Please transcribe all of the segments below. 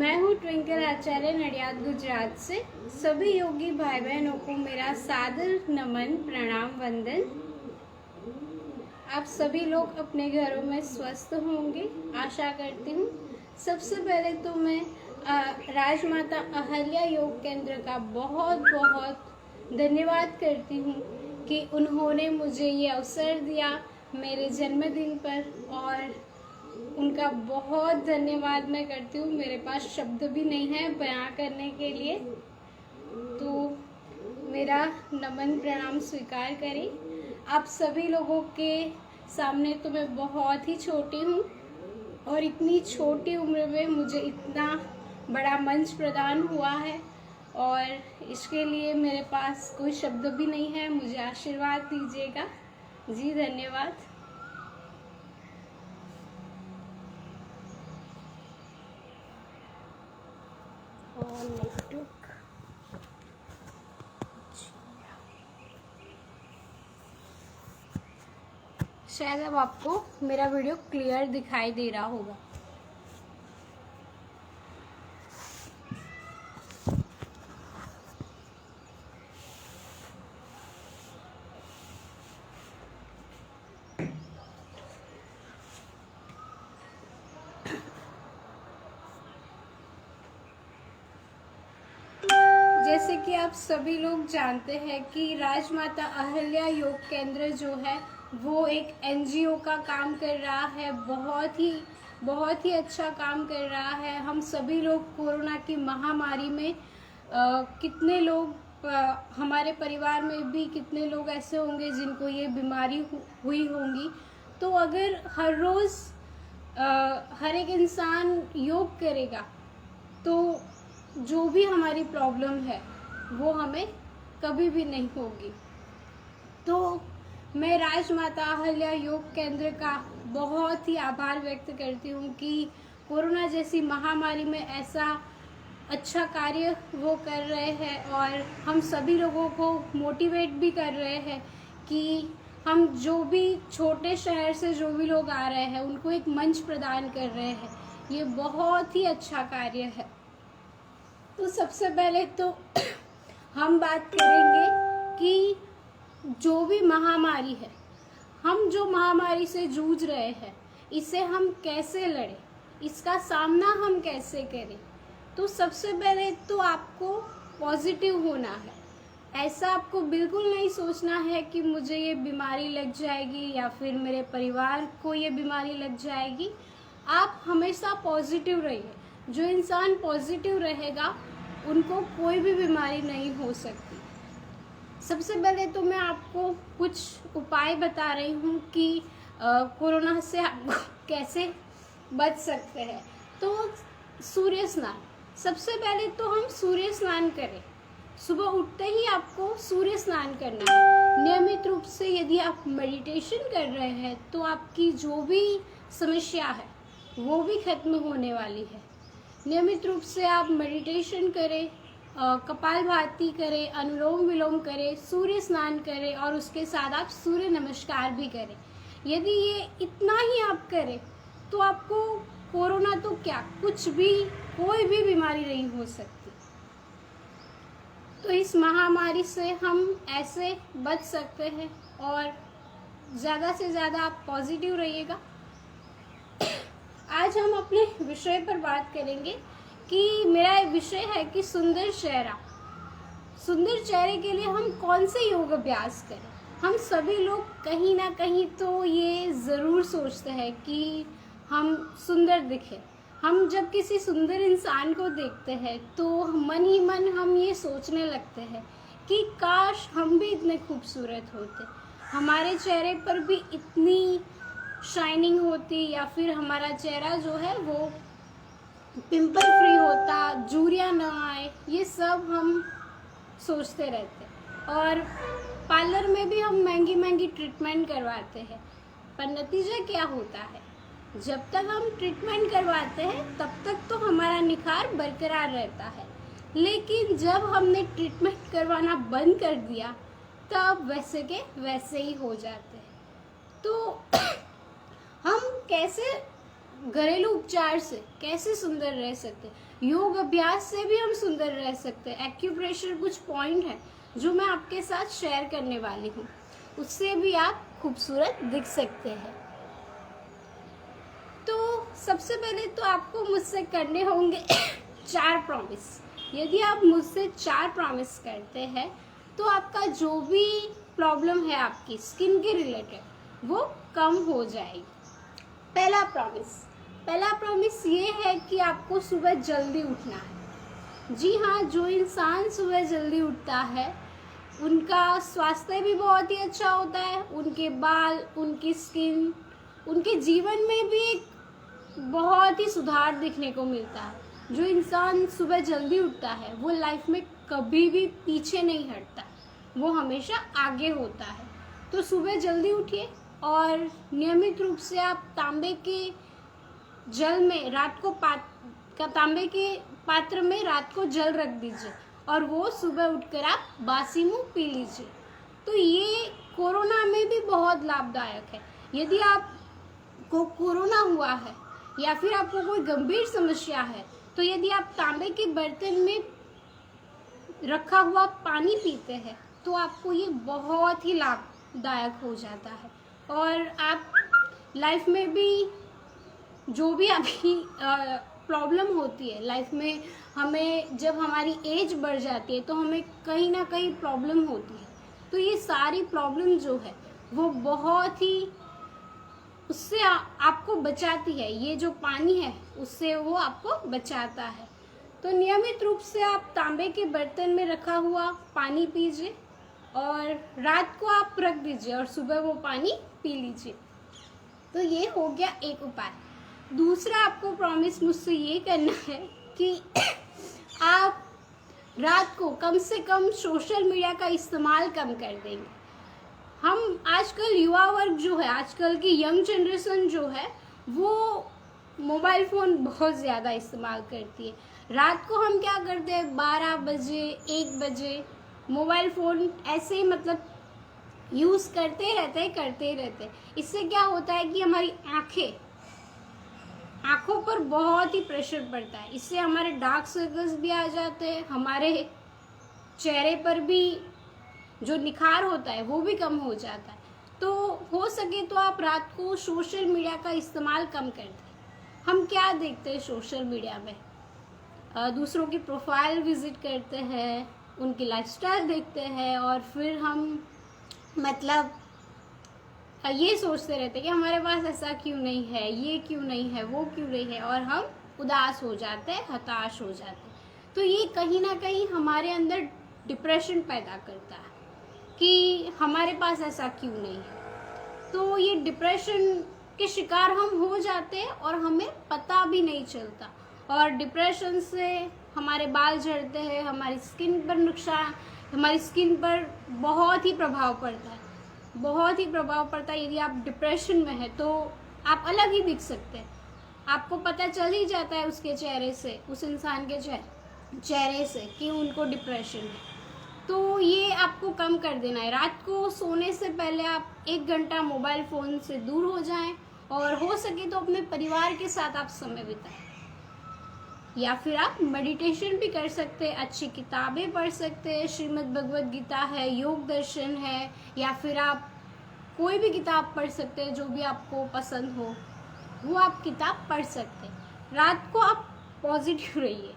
मैं हूँ ट्विंकल आचार्य नडियाद गुजरात से। सभी योगी भाई बहनों को मेरा सादर नमन, प्रणाम, वंदन। आप सभी लोग अपने घरों में स्वस्थ होंगे, आशा करती हूँ। सबसे पहले तो मैं राजमाता अहल्या योग केंद्र का बहुत बहुत धन्यवाद करती हूँ कि उन्होंने मुझे ये अवसर दिया मेरे जन्मदिन पर, और उनका बहुत धन्यवाद मैं करती हूँ। मेरे पास शब्द भी नहीं है बयां करने के लिए, तो मेरा नमन प्रणाम स्वीकार करें। आप सभी लोगों के सामने तो मैं बहुत ही छोटी हूँ, और इतनी छोटी उम्र में मुझे इतना बड़ा मंच प्रदान हुआ है, और इसके लिए मेरे पास कोई शब्द भी नहीं है। मुझे आशीर्वाद दीजिएगा जी। धन्यवाद। और नेटवर्क शायद अब आपको मेरा वीडियो क्लियर दिखाई दे रहा होगा। जैसे कि आप सभी लोग जानते हैं कि राजमाता अहल्या योग केंद्र जो है वो एक एनजीओ का काम कर रहा है। बहुत ही अच्छा काम कर रहा है। हम सभी लोग कोरोना की महामारी में कितने लोग हमारे परिवार में भी कितने लोग ऐसे होंगे जिनको ये बीमारी हुई होंगी। तो अगर हर रोज़ हर एक इंसान योग करेगा तो जो भी हमारी प्रॉब्लम है वो हमें कभी भी नहीं होगी। तो मैं राजमाता अहल्या योग केंद्र का बहुत ही आभार व्यक्त करती हूँ कि कोरोना जैसी महामारी में ऐसा अच्छा कार्य वो कर रहे हैं, और हम सभी लोगों को मोटिवेट भी कर रहे हैं कि हम जो भी छोटे शहर से जो भी लोग आ रहे हैं उनको एक मंच प्रदान कर रहे हैं। ये बहुत ही अच्छा कार्य है। तो सबसे पहले तो हम बात करेंगे कि जो भी महामारी है, हम जो महामारी से जूझ रहे हैं, इसे हम कैसे लड़ें, इसका सामना हम कैसे करें। तो सबसे पहले तो आपको पॉजिटिव होना है। ऐसा आपको बिल्कुल नहीं सोचना है कि मुझे ये बीमारी लग जाएगी या फिर मेरे परिवार को ये बीमारी लग जाएगी। आप हमेशा पॉजिटिव रहिए। जो इंसान पॉजिटिव रहेगा उनको कोई भी बीमारी नहीं हो सकती। सबसे पहले तो मैं आपको कुछ उपाय बता रही हूँ कि कोरोना से आप कैसे बच सकते हैं। तो सूर्य स्नान, सबसे पहले तो हम सूर्य स्नान करें। सुबह उठते ही आपको सूर्य स्नान करना है। नियमित रूप से यदि आप मेडिटेशन कर रहे हैं तो आपकी जो भी समस्या है वो भी खत्म होने वाली है। नियमित रूप से आप मेडिटेशन करें, कपालभाति करें, अनुलोम विलोम करें, सूर्य स्नान करें, और उसके साथ आप सूर्य नमस्कार भी करें। यदि ये इतना ही आप करें तो आपको कोरोना तो क्या, कुछ भी, कोई भी बीमारी नहीं हो सकती। तो इस महामारी से हम ऐसे बच सकते हैं, और ज़्यादा से ज़्यादा आप पॉजिटिव रहिएगा। आज हम अपने विषय पर बात करेंगे कि मेरा विषय है कि सुंदर चेहरा। सुंदर चेहरे के लिए हम कौन से योग अभ्यास करें। हम सभी लोग कहीं ना कहीं तो ये ज़रूर सोचते हैं कि हम सुंदर दिखें। हम जब किसी सुंदर इंसान को देखते हैं तो मन ही मन हम ये सोचने लगते हैं कि काश हम भी इतने खूबसूरत होते, हमारे चेहरे पर भी इतनी शाइनिंग होती, या फिर हमारा चेहरा जो है वो पिंपल फ्री होता, झुर्रियाँ न आए। ये सब हम सोचते रहते, और पार्लर में भी हम महंगी महंगी ट्रीटमेंट करवाते हैं। पर नतीजा क्या होता है, जब तक हम ट्रीटमेंट करवाते हैं तब तक तो हमारा निखार बरकरार रहता है, लेकिन जब हमने ट्रीटमेंट करवाना बंद कर दिया तब वैसे के वैसे ही हो जाते हैं। तो हम कैसे घरेलू उपचार से कैसे सुंदर रह सकते हैं। योग अभ्यास से भी हम सुंदर रह सकते हैं। एक्यूप्रेशर कुछ पॉइंट है जो मैं आपके साथ शेयर करने वाली हूँ, उससे भी आप खूबसूरत दिख सकते हैं। तो सबसे पहले तो आपको मुझसे करने होंगे 4 प्रॉमिस। यदि आप मुझसे 4 प्रॉमिस करते हैं तो आपका जो भी प्रॉब्लम है आपकी स्किन के रिलेटेड वो कम हो जाएगी। पहला प्रॉमिस ये है कि आपको सुबह जल्दी उठना है। जी हाँ, जो इंसान सुबह जल्दी उठता है उनका स्वास्थ्य भी बहुत ही अच्छा होता है, उनके बाल, उनकी स्किन, उनके जीवन में भी एक बहुत ही सुधार दिखने को मिलता है। जो इंसान सुबह जल्दी उठता है वो लाइफ में कभी भी पीछे नहीं हटता, वो हमेशा आगे होता है। तो सुबह जल्दी उठिए और नियमित रूप से आप तांबे के जल में रात को तांबे के पात्र में रात को जल रख दीजिए और वो सुबह उठकर आप बासी मुंह पी लीजिए। तो ये कोरोना में भी बहुत लाभदायक है। यदि आपको कोरोना हुआ है या फिर आपको कोई गंभीर समस्या है तो यदि आप तांबे के बर्तन में रखा हुआ पानी पीते हैं तो आपको ये बहुत ही लाभदायक हो जाता है। और आप लाइफ में भी जो भी आपकी प्रॉब्लम होती है लाइफ में, हमें जब हमारी एज बढ़ जाती है तो हमें कहीं ना कहीं प्रॉब्लम होती है। तो ये सारी प्रॉब्लम जो है वो बहुत ही उससे आपको बचाती है। ये जो पानी है उससे वो आपको बचाता है। तो नियमित रूप से आप तांबे के बर्तन में रखा हुआ पानी पीजिए और रात को आप रख दीजिए और सुबह वो पानी पी लीजिए। तो ये हो गया एक उपाय। दूसरा आपको प्रॉमिस मुझसे ये करना है कि आप रात को कम से कम सोशल मीडिया का इस्तेमाल कम कर देंगे। हम आजकल युवा वर्ग जो है, आजकल की यंग जनरेशन जो है वो मोबाइल फ़ोन बहुत ज़्यादा इस्तेमाल करती है। रात को हम क्या करते हैं, 12 बजे 1 बजे मोबाइल फ़ोन ऐसे ही मतलब यूज़ करते रहते। इससे क्या होता है कि हमारी आँखों पर बहुत ही प्रेशर पड़ता है। इससे हमारे डार्क सर्कल्स भी आ जाते हैं, हमारे चेहरे पर भी जो निखार होता है वो भी कम हो जाता है। तो हो सके तो आप रात को सोशल मीडिया का इस्तेमाल कम कर दें। हम क्या देखते हैं सोशल मीडिया में, दूसरों की प्रोफाइल विजिट करते हैं, उनकी लाइफस्टाइल देखते हैं और फिर हम मतलब ये सोचते रहते हैं कि हमारे पास ऐसा क्यों नहीं है, ये क्यों नहीं है, वो क्यों नहीं है, और हम उदास हो जाते हैं, हताश हो जाते हैं। तो ये कहीं ना कहीं हमारे अंदर डिप्रेशन पैदा करता है कि हमारे पास ऐसा क्यों नहीं है। तो ये डिप्रेशन के शिकार हम हो जाते हैं और हमें पता भी नहीं चलता। और डिप्रेशन से हमारे बाल झड़ते हैं, हमारी स्किन पर नुकसान, हमारी स्किन पर बहुत ही प्रभाव पड़ता है। यदि आप डिप्रेशन में हैं तो आप अलग ही दिख सकते हैं, आपको पता चल ही जाता है उसके चेहरे से, उस इंसान के चेहरे से कि उनको डिप्रेशन है। तो ये आपको कम कर देना है। रात को सोने से पहले आप 1 घंटा मोबाइल फ़ोन से दूर हो जाएं और हो सके तो अपने परिवार के साथ आप समय बिताएं। या फिर आप मेडिटेशन भी कर सकते हैं, अच्छी किताबें पढ़ सकते हैं, श्रीमद् भगवद गीता है, योग दर्शन है, या फिर आप कोई भी किताब पढ़ सकते हैं जो भी आपको पसंद हो, वो आप किताब पढ़ सकते हैं। रात को आप पॉजिटिव रहिए।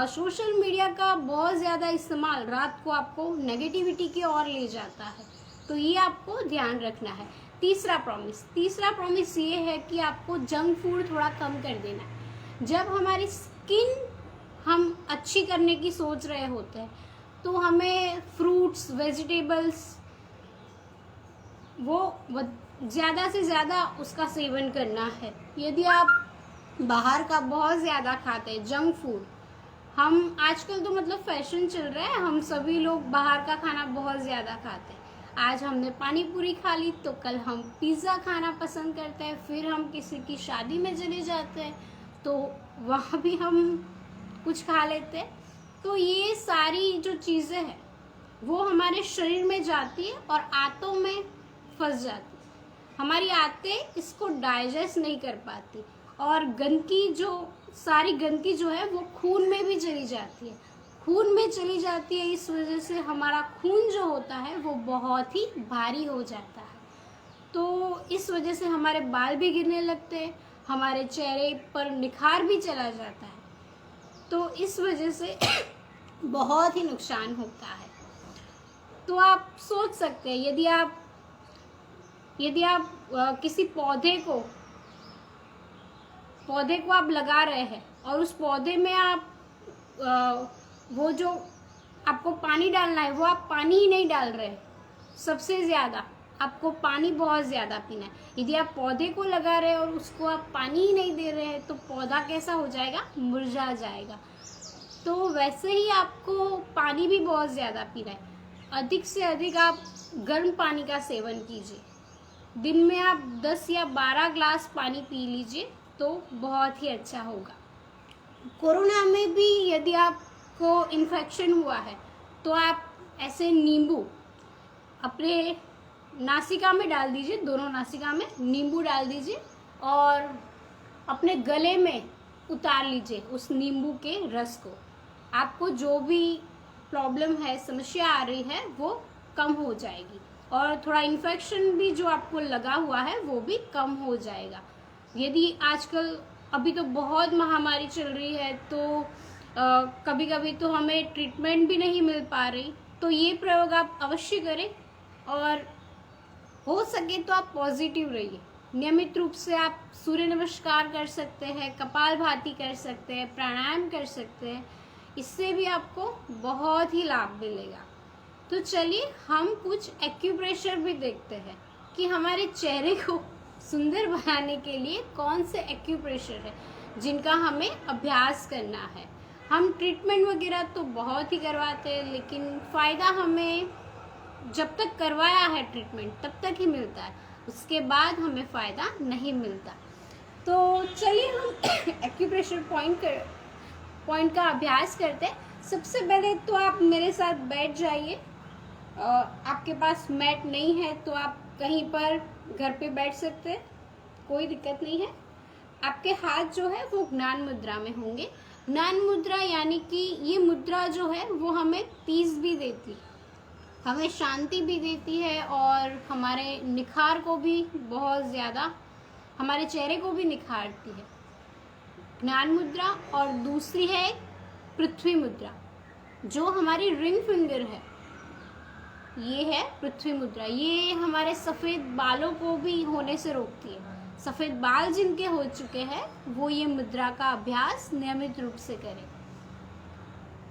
सोशल मीडिया का बहुत ज़्यादा इस्तेमाल रात को आपको नेगेटिविटी की ओर ले जाता है, तो ये आपको ध्यान रखना है। तीसरा प्रॉमिस ये है कि आपको जंक फूड थोड़ा कम कर देना है। जब हमारी स्किन हम अच्छी करने की सोच रहे होते हैं तो हमें फ्रूट्स, वेजिटेबल्स वो ज़्यादा से ज़्यादा उसका सेवन करना है। यदि आप बाहर का बहुत ज़्यादा खाते हैं जंक फूड, हम आजकल तो मतलब फैशन चल रहा है, हम सभी लोग बाहर का खाना बहुत ज़्यादा खाते हैं। आज हमने पानी पूरी खा ली तो कल हम पिज़्ज़ा खाना पसंद करते हैं, फिर हम किसी की शादी में चले जाते हैं तो वहाँ भी हम कुछ खा लेते हैं। तो ये सारी जो चीज़ें हैं वो हमारे शरीर में जाती है और आंतों में फंस जाती है। हमारी आंतें इसको डाइजेस्ट नहीं कर पाती और गंदगी जो सारी गंदगी जो है वो खून में भी चली जाती है, खून में चली जाती है। इस वजह से हमारा खून जो होता है वो बहुत ही भारी हो जाता है। तो इस वजह से हमारे बाल भी गिरने लगते हैं, हमारे चेहरे पर निखार भी चला जाता है। तो इस वजह से बहुत ही नुकसान होता है। तो आप सोच सकते हैं, यदि आप किसी पौधे को आप लगा रहे हैं और उस पौधे में आप वो जो आपको पानी डालना है वो आप पानी ही नहीं डाल रहे, सबसे ज़्यादा आपको पानी बहुत ज़्यादा पीना है। यदि आप पौधे को लगा रहे हैं और उसको आप पानी ही नहीं दे रहे हैं तो पौधा कैसा हो जाएगा, मुरझा जाएगा। तो वैसे ही आपको पानी भी बहुत ज़्यादा पीना है। अधिक से अधिक आप गर्म पानी का सेवन कीजिए। दिन में आप 10 या 12 ग्लास पानी पी लीजिए तो बहुत ही अच्छा होगा। कोरोना में भी यदि आपको इन्फेक्शन हुआ है तो आप ऐसे नींबू अपने नासिका में डाल दीजिए, दोनों नासिका में नींबू डाल दीजिए और अपने गले में उतार लीजिए उस नींबू के रस को। आपको जो भी प्रॉब्लम है, समस्या आ रही है, वो कम हो जाएगी और थोड़ा इन्फेक्शन भी जो आपको लगा हुआ है वो भी कम हो जाएगा। यदि आजकल अभी तो बहुत महामारी चल रही है तो कभी कभी तो हमें ट्रीटमेंट भी नहीं मिल पा रही, तो ये प्रयोग आप अवश्य करें और हो सके तो आप पॉजिटिव रहिए। नियमित रूप से आप सूर्य नमस्कार कर सकते हैं, कपालभाति कर सकते हैं, प्राणायाम कर सकते हैं, इससे भी आपको बहुत ही लाभ मिलेगा। तो चलिए हम कुछ एक्यूप्रेशर भी देखते हैं कि हमारे चेहरे को सुंदर बनाने के लिए कौन से एक्यूप्रेशर है जिनका हमें अभ्यास करना है। हम ट्रीटमेंट वगैरह तो बहुत ही करवाते हैं, लेकिन फ़ायदा हमें जब तक करवाया है ट्रीटमेंट तब तक ही मिलता है, उसके बाद हमें फ़ायदा नहीं मिलता। तो चलिए हम एक्यूप्रेशर पॉइंट का अभ्यास करते हैं। सबसे पहले तो आप मेरे साथ बैठ जाइए। आपके पास मैट नहीं है तो आप कहीं पर घर पे बैठ सकते हैं, कोई दिक्कत नहीं है। आपके हाथ जो है वो ज्ञान मुद्रा में होंगे। ज्ञान मुद्रा यानी कि ये मुद्रा जो है वो हमें पीस भी देती है, हमें शांति भी देती है और हमारे निखार को भी बहुत ज़्यादा, हमारे चेहरे को भी निखारती है, ज्ञान मुद्रा। और दूसरी है पृथ्वी मुद्रा, जो हमारी रिंग फिंगर है, ये है पृथ्वी मुद्रा। ये हमारे सफ़ेद बालों को भी होने से रोकती है। सफ़ेद बाल जिनके हो चुके हैं वो ये मुद्रा का अभ्यास नियमित रूप से करें।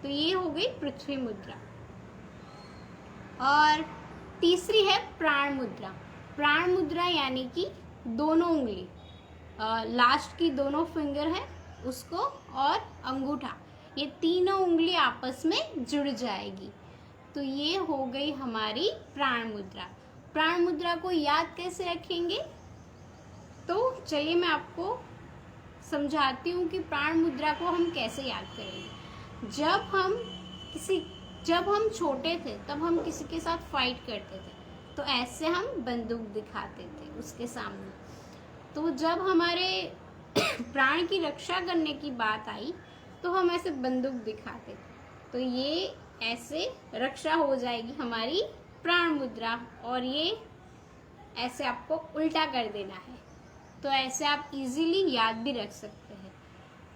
तो ये हो गई पृथ्वी मुद्रा। और तीसरी है प्राण मुद्रा। प्राण मुद्रा यानी कि दोनों उंगली, लास्ट की दोनों फिंगर है उसको और अंगूठा, ये तीनों उंगली आपस में जुड़ जाएगी। तो ये हो गई हमारी प्राण मुद्रा। प्राण मुद्रा को याद कैसे रखेंगे? तो चलिए मैं आपको समझाती हूँ कि प्राण मुद्रा को हम कैसे याद करेंगे। जब हम छोटे थे तब हम किसी के साथ फाइट करते थे तो ऐसे हम बंदूक दिखाते थे उसके सामने। तो जब हमारे प्राण की रक्षा करने की बात आई तो हम ऐसे बंदूक दिखाते थे। तो ये ऐसे रक्षा हो जाएगी हमारी प्राण मुद्रा। और ये ऐसे आपको उल्टा कर देना है, तो ऐसे आप इजीली याद भी रख सकते हैं।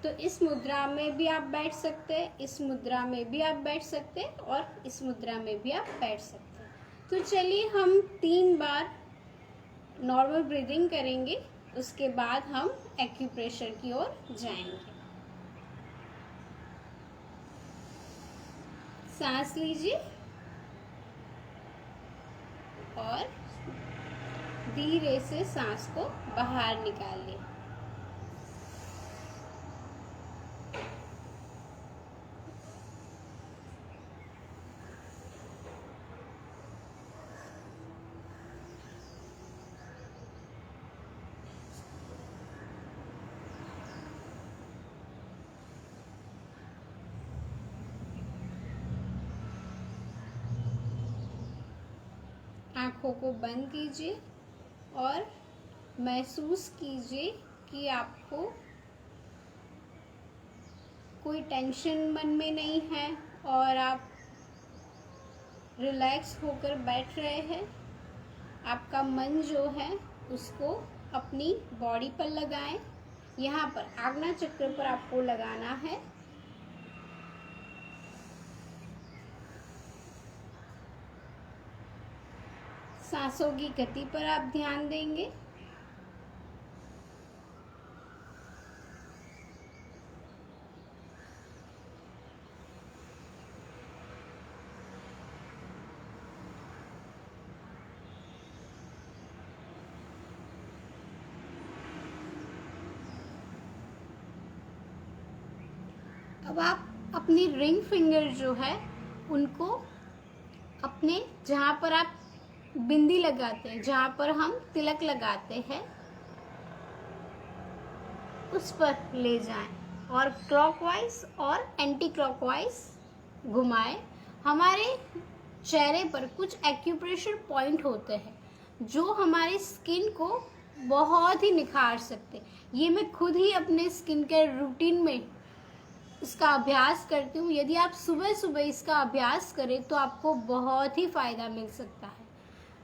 तो इस मुद्रा में भी आप बैठ सकते हैं, इस मुद्रा में भी आप बैठ सकते हैं और इस मुद्रा में भी आप बैठ सकते हैं। तो चलिए हम 3 बार नॉर्मल ब्रीदिंग करेंगे, उसके बाद हम एक्यूप्रेशर की ओर जाएंगे। सांस लीजिए और धीरे से सांस को बाहर निकालिए। आँखों को बंद कीजिए और महसूस कीजिए कि आपको कोई टेंशन मन में नहीं है और आप रिलैक्स होकर बैठ रहे हैं। आपका मन जो है उसको अपनी बॉडी पर लगाएं। यहाँ पर आज्ञा चक्र पर आपको लगाना है। सांसों की गति पर आप ध्यान देंगे। अब आप अपनी रिंग फिंगर जो है उनको अपने जहाँ पर आप बिंदी लगाते हैं, जहाँ पर हम तिलक लगाते हैं, उस पर ले जाएं और क्लॉकवाइज और एंटी क्लॉकवाइज घुमाएं। हमारे चेहरे पर कुछ एक्यूप्रेशर पॉइंट होते हैं जो हमारे स्किन को बहुत ही निखार सकते हैं। ये मैं खुद ही अपने स्किन केयर रूटीन में इसका अभ्यास करती हूँ। यदि आप सुबह सुबह इसका अभ्यास करें तो आपको बहुत ही फायदा मिल सकता है।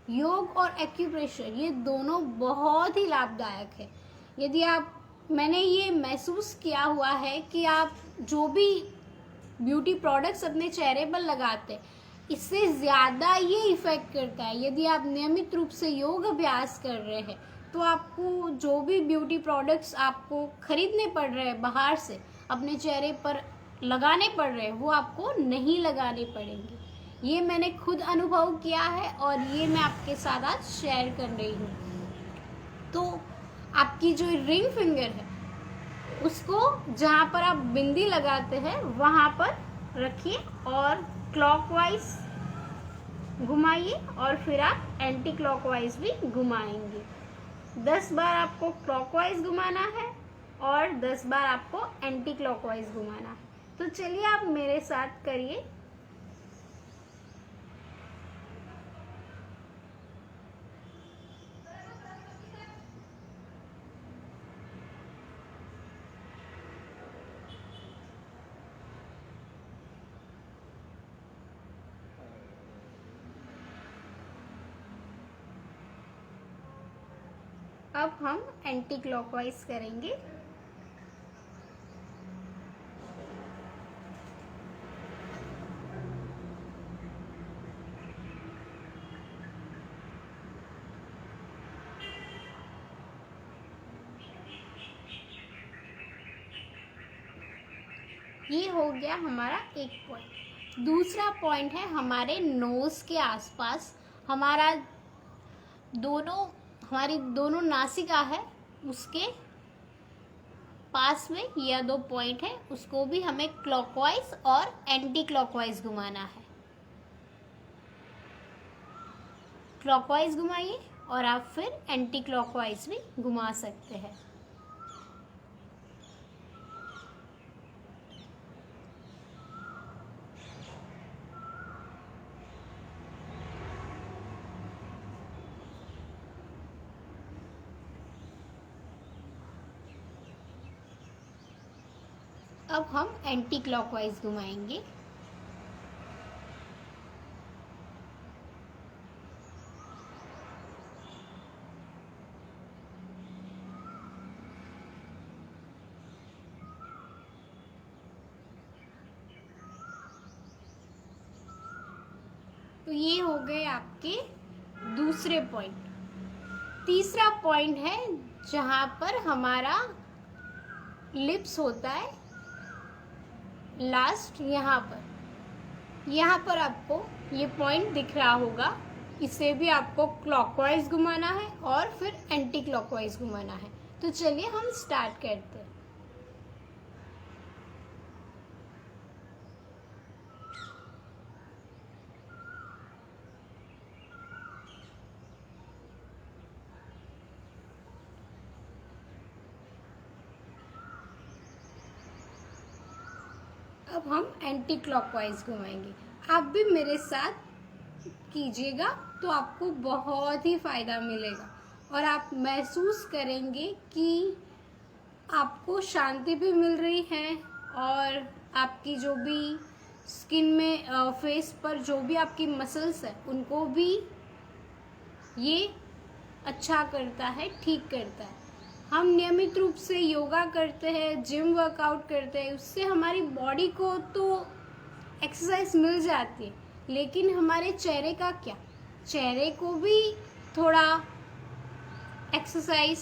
योग और एक्यूप्रेशर ये दोनों बहुत ही लाभदायक है। यदि आप मैंने ये महसूस किया हुआ है कि आप जो भी ब्यूटी प्रोडक्ट्स अपने चेहरे पर लगाते हैं इससे ज़्यादा ये इफ़ेक्ट करता है। यदि आप नियमित रूप से योग अभ्यास कर रहे हैं तो आपको जो भी ब्यूटी प्रोडक्ट्स आपको खरीदने पड़ रहे हैं बाहर से, अपने चेहरे पर लगाने पड़ रहे हैं, वो आपको नहीं लगाने पड़ेंगे। ये मैंने खुद अनुभव किया है और ये मैं आपके साथ आज शेयर कर रही हूँ। तो आपकी जो रिंग फिंगर है उसको जहाँ पर आप बिंदी लगाते हैं वहाँ पर रखिए और क्लॉकवाइज घुमाइए और फिर आप एंटी क्लॉकवाइज भी घुमाएंगे। 10 बार आपको क्लॉकवाइज घुमाना है और 10 बार आपको एंटी क्लॉकवाइज घुमाना है। तो चलिए आप मेरे साथ करिए। अब हम एंटी क्लॉकवाइज करेंगे। ये हो गया हमारा एक पॉइंट। दूसरा पॉइंट है हमारे नोज के आसपास। हमारी दोनों नासिका है उसके पास में यह 2 पॉइंट है, उसको भी हमें क्लॉकवाइज और एंटी क्लॉकवाइज घुमाना है। क्लॉकवाइज घुमाइए और आप फिर एंटी क्लॉकवाइज भी घुमा सकते हैं। अब हम एंटी क्लॉकवाइज घुमाएंगे। तो ये हो गए आपके दूसरे पॉइंट। तीसरा पॉइंट है जहाँ पर हमारा लिप्स होता है लास्ट, यहाँ पर आपको ये पॉइंट दिख रहा होगा। इसे भी आपको क्लॉकवाइज घुमाना है और फिर एंटी क्लॉकवाइज घुमाना है। तो चलिए हम स्टार्ट करते हैं। अब हम एंटी क्लॉकवाइज घुमाएंगे। आप भी मेरे साथ कीजिएगा तो आपको बहुत ही फ़ायदा मिलेगा और आप महसूस करेंगे कि आपको शांति भी मिल रही है और आपकी जो भी स्किन में फेस पर जो भी आपकी मसल्स है उनको भी ये अच्छा करता है, ठीक करता है। हम नियमित रूप से योगा करते हैं, जिम वर्कआउट करते हैं, उससे हमारी बॉडी को तो एक्सरसाइज मिल जाती है, लेकिन हमारे चेहरे का क्या? चेहरे को भी थोड़ा एक्सरसाइज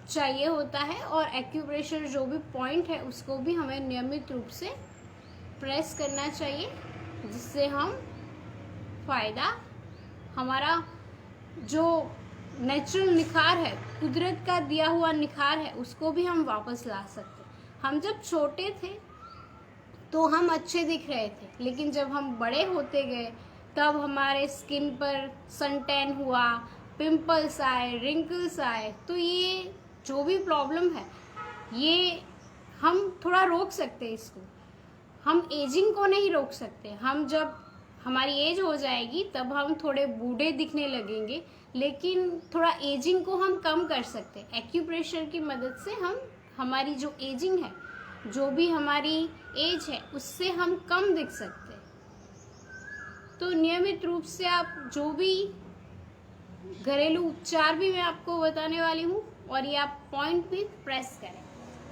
चाहिए होता है और एक्यूप्रेशर जो भी पॉइंट है उसको भी हमें नियमित रूप से प्रेस करना चाहिए, जिससे हम फ़ायदा हमारा जो नेचुरल निखार है, कुदरत का दिया हुआ निखार है, उसको भी हम वापस ला सकते। हम जब छोटे थे तो हम अच्छे दिख रहे थे, लेकिन जब हम बड़े होते गए तब हमारे स्किन पर सन टैन हुआ, पिंपल्स आए, रिंकल्स आए। तो ये जो भी प्रॉब्लम है ये हम थोड़ा रोक सकते हैं इसको। हम एजिंग को नहीं रोक सकते। हम जब हमारी एज हो जाएगी तब हम थोड़े बूढ़े दिखने लगेंगे, लेकिन थोड़ा एजिंग को हम कम कर सकते हैं। एक्यूप्रेशर की मदद से हम हमारी जो एजिंग है, जो भी हमारी एज है, उससे हम कम दिख सकते हैं। तो नियमित रूप से आप जो भी घरेलू उपचार भी मैं आपको बताने वाली हूँ, और ये आप पॉइंट भी प्रेस करें।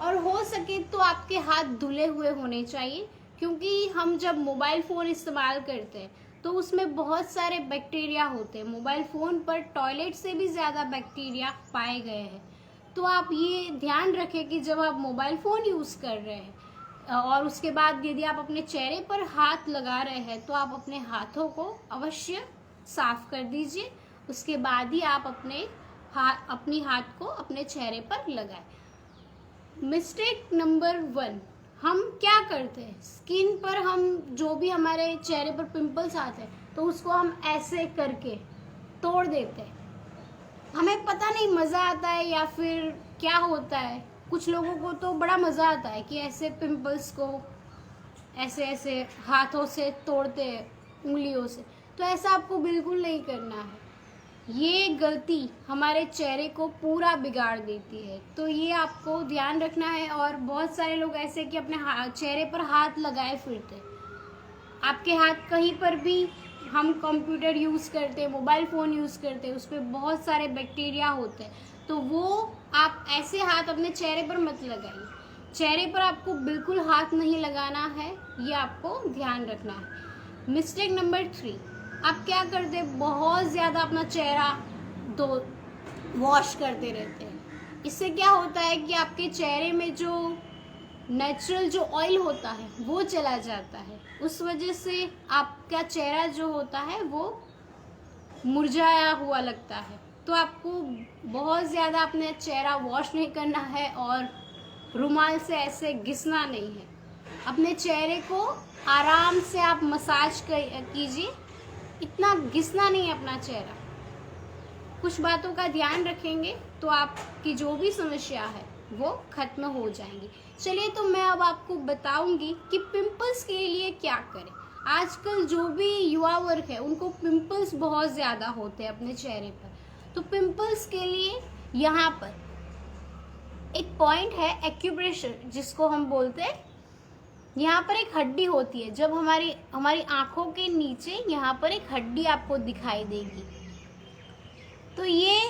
और हो सके तो आपके हाथ धुले हुए होने चाहिए, क्योंकि हम जब मोबाइल फ़ोन इस्तेमाल करते हैं तो उसमें बहुत सारे बैक्टीरिया होते हैं। मोबाइल फ़ोन पर टॉयलेट से भी ज़्यादा बैक्टीरिया पाए गए हैं। तो आप ये ध्यान रखें कि जब आप मोबाइल फ़ोन यूज़ कर रहे हैं और उसके बाद यदि आप अपने चेहरे पर हाथ लगा रहे हैं तो आप अपने हाथों को अवश्य साफ कर दीजिए। उसके बाद ही आप अपनी हाथ को अपने चेहरे पर लगाएं। मिस्टेक नंबर 1, हम क्या करते हैं, स्किन पर हम जो भी हमारे चेहरे पर पिंपल्स आते हैं तो उसको हम ऐसे करके तोड़ देते हैं। हमें पता नहीं मज़ा आता है या फिर क्या होता है। कुछ लोगों को तो बड़ा मज़ा आता है कि ऐसे पिंपल्स को ऐसे ऐसे हाथों से तोड़ते हैं, उंगलियों से। तो ऐसा आपको बिल्कुल नहीं करना है। ये गलती हमारे चेहरे को पूरा बिगाड़ देती है, तो ये आपको ध्यान रखना है। और बहुत सारे लोग ऐसे कि अपने चेहरे पर हाथ लगाए फिरते। आपके हाथ कहीं पर भी, हम कंप्यूटर यूज़ करते हैं, मोबाइल फ़ोन यूज़ करते हैं, उस पर बहुत सारे बैक्टीरिया होते हैं, तो वो आप ऐसे हाथ अपने चेहरे पर मत लगाइए। चेहरे पर आपको बिल्कुल हाथ नहीं लगाना है, ये आपको ध्यान रखना है। मिस्टेक नंबर 3, आप क्या करते हैं, बहुत ज़्यादा अपना चेहरा वॉश करते रहते हैं। इससे क्या होता है कि आपके चेहरे में जो नेचुरल जो ऑयल होता है वो चला जाता है। उस वजह से आपका चेहरा जो होता है वो मुरझाया हुआ लगता है। तो आपको बहुत ज़्यादा अपना चेहरा वॉश नहीं करना है और रुमाल से ऐसे घिसना नहीं है। अपने चेहरे को आराम से आप मसाज कीजिए, इतना घिसना नहीं अपना चेहरा। कुछ बातों का ध्यान रखेंगे तो आपकी जो भी समस्या है वो खत्म हो जाएंगी। चलिए, तो मैं अब आपको बताऊंगी कि पिंपल्स के लिए क्या करें। आजकल जो भी युवा वर्ग है उनको पिंपल्स बहुत ज़्यादा होते हैं अपने चेहरे पर। तो पिंपल्स के लिए यहाँ पर एक पॉइंट है एक्यूप्रेशर, जिसको हम बोलते हैं। यहाँ पर एक हड्डी होती है, जब हमारी आंखों के नीचे यहाँ पर एक हड्डी आपको दिखाई देगी। तो ये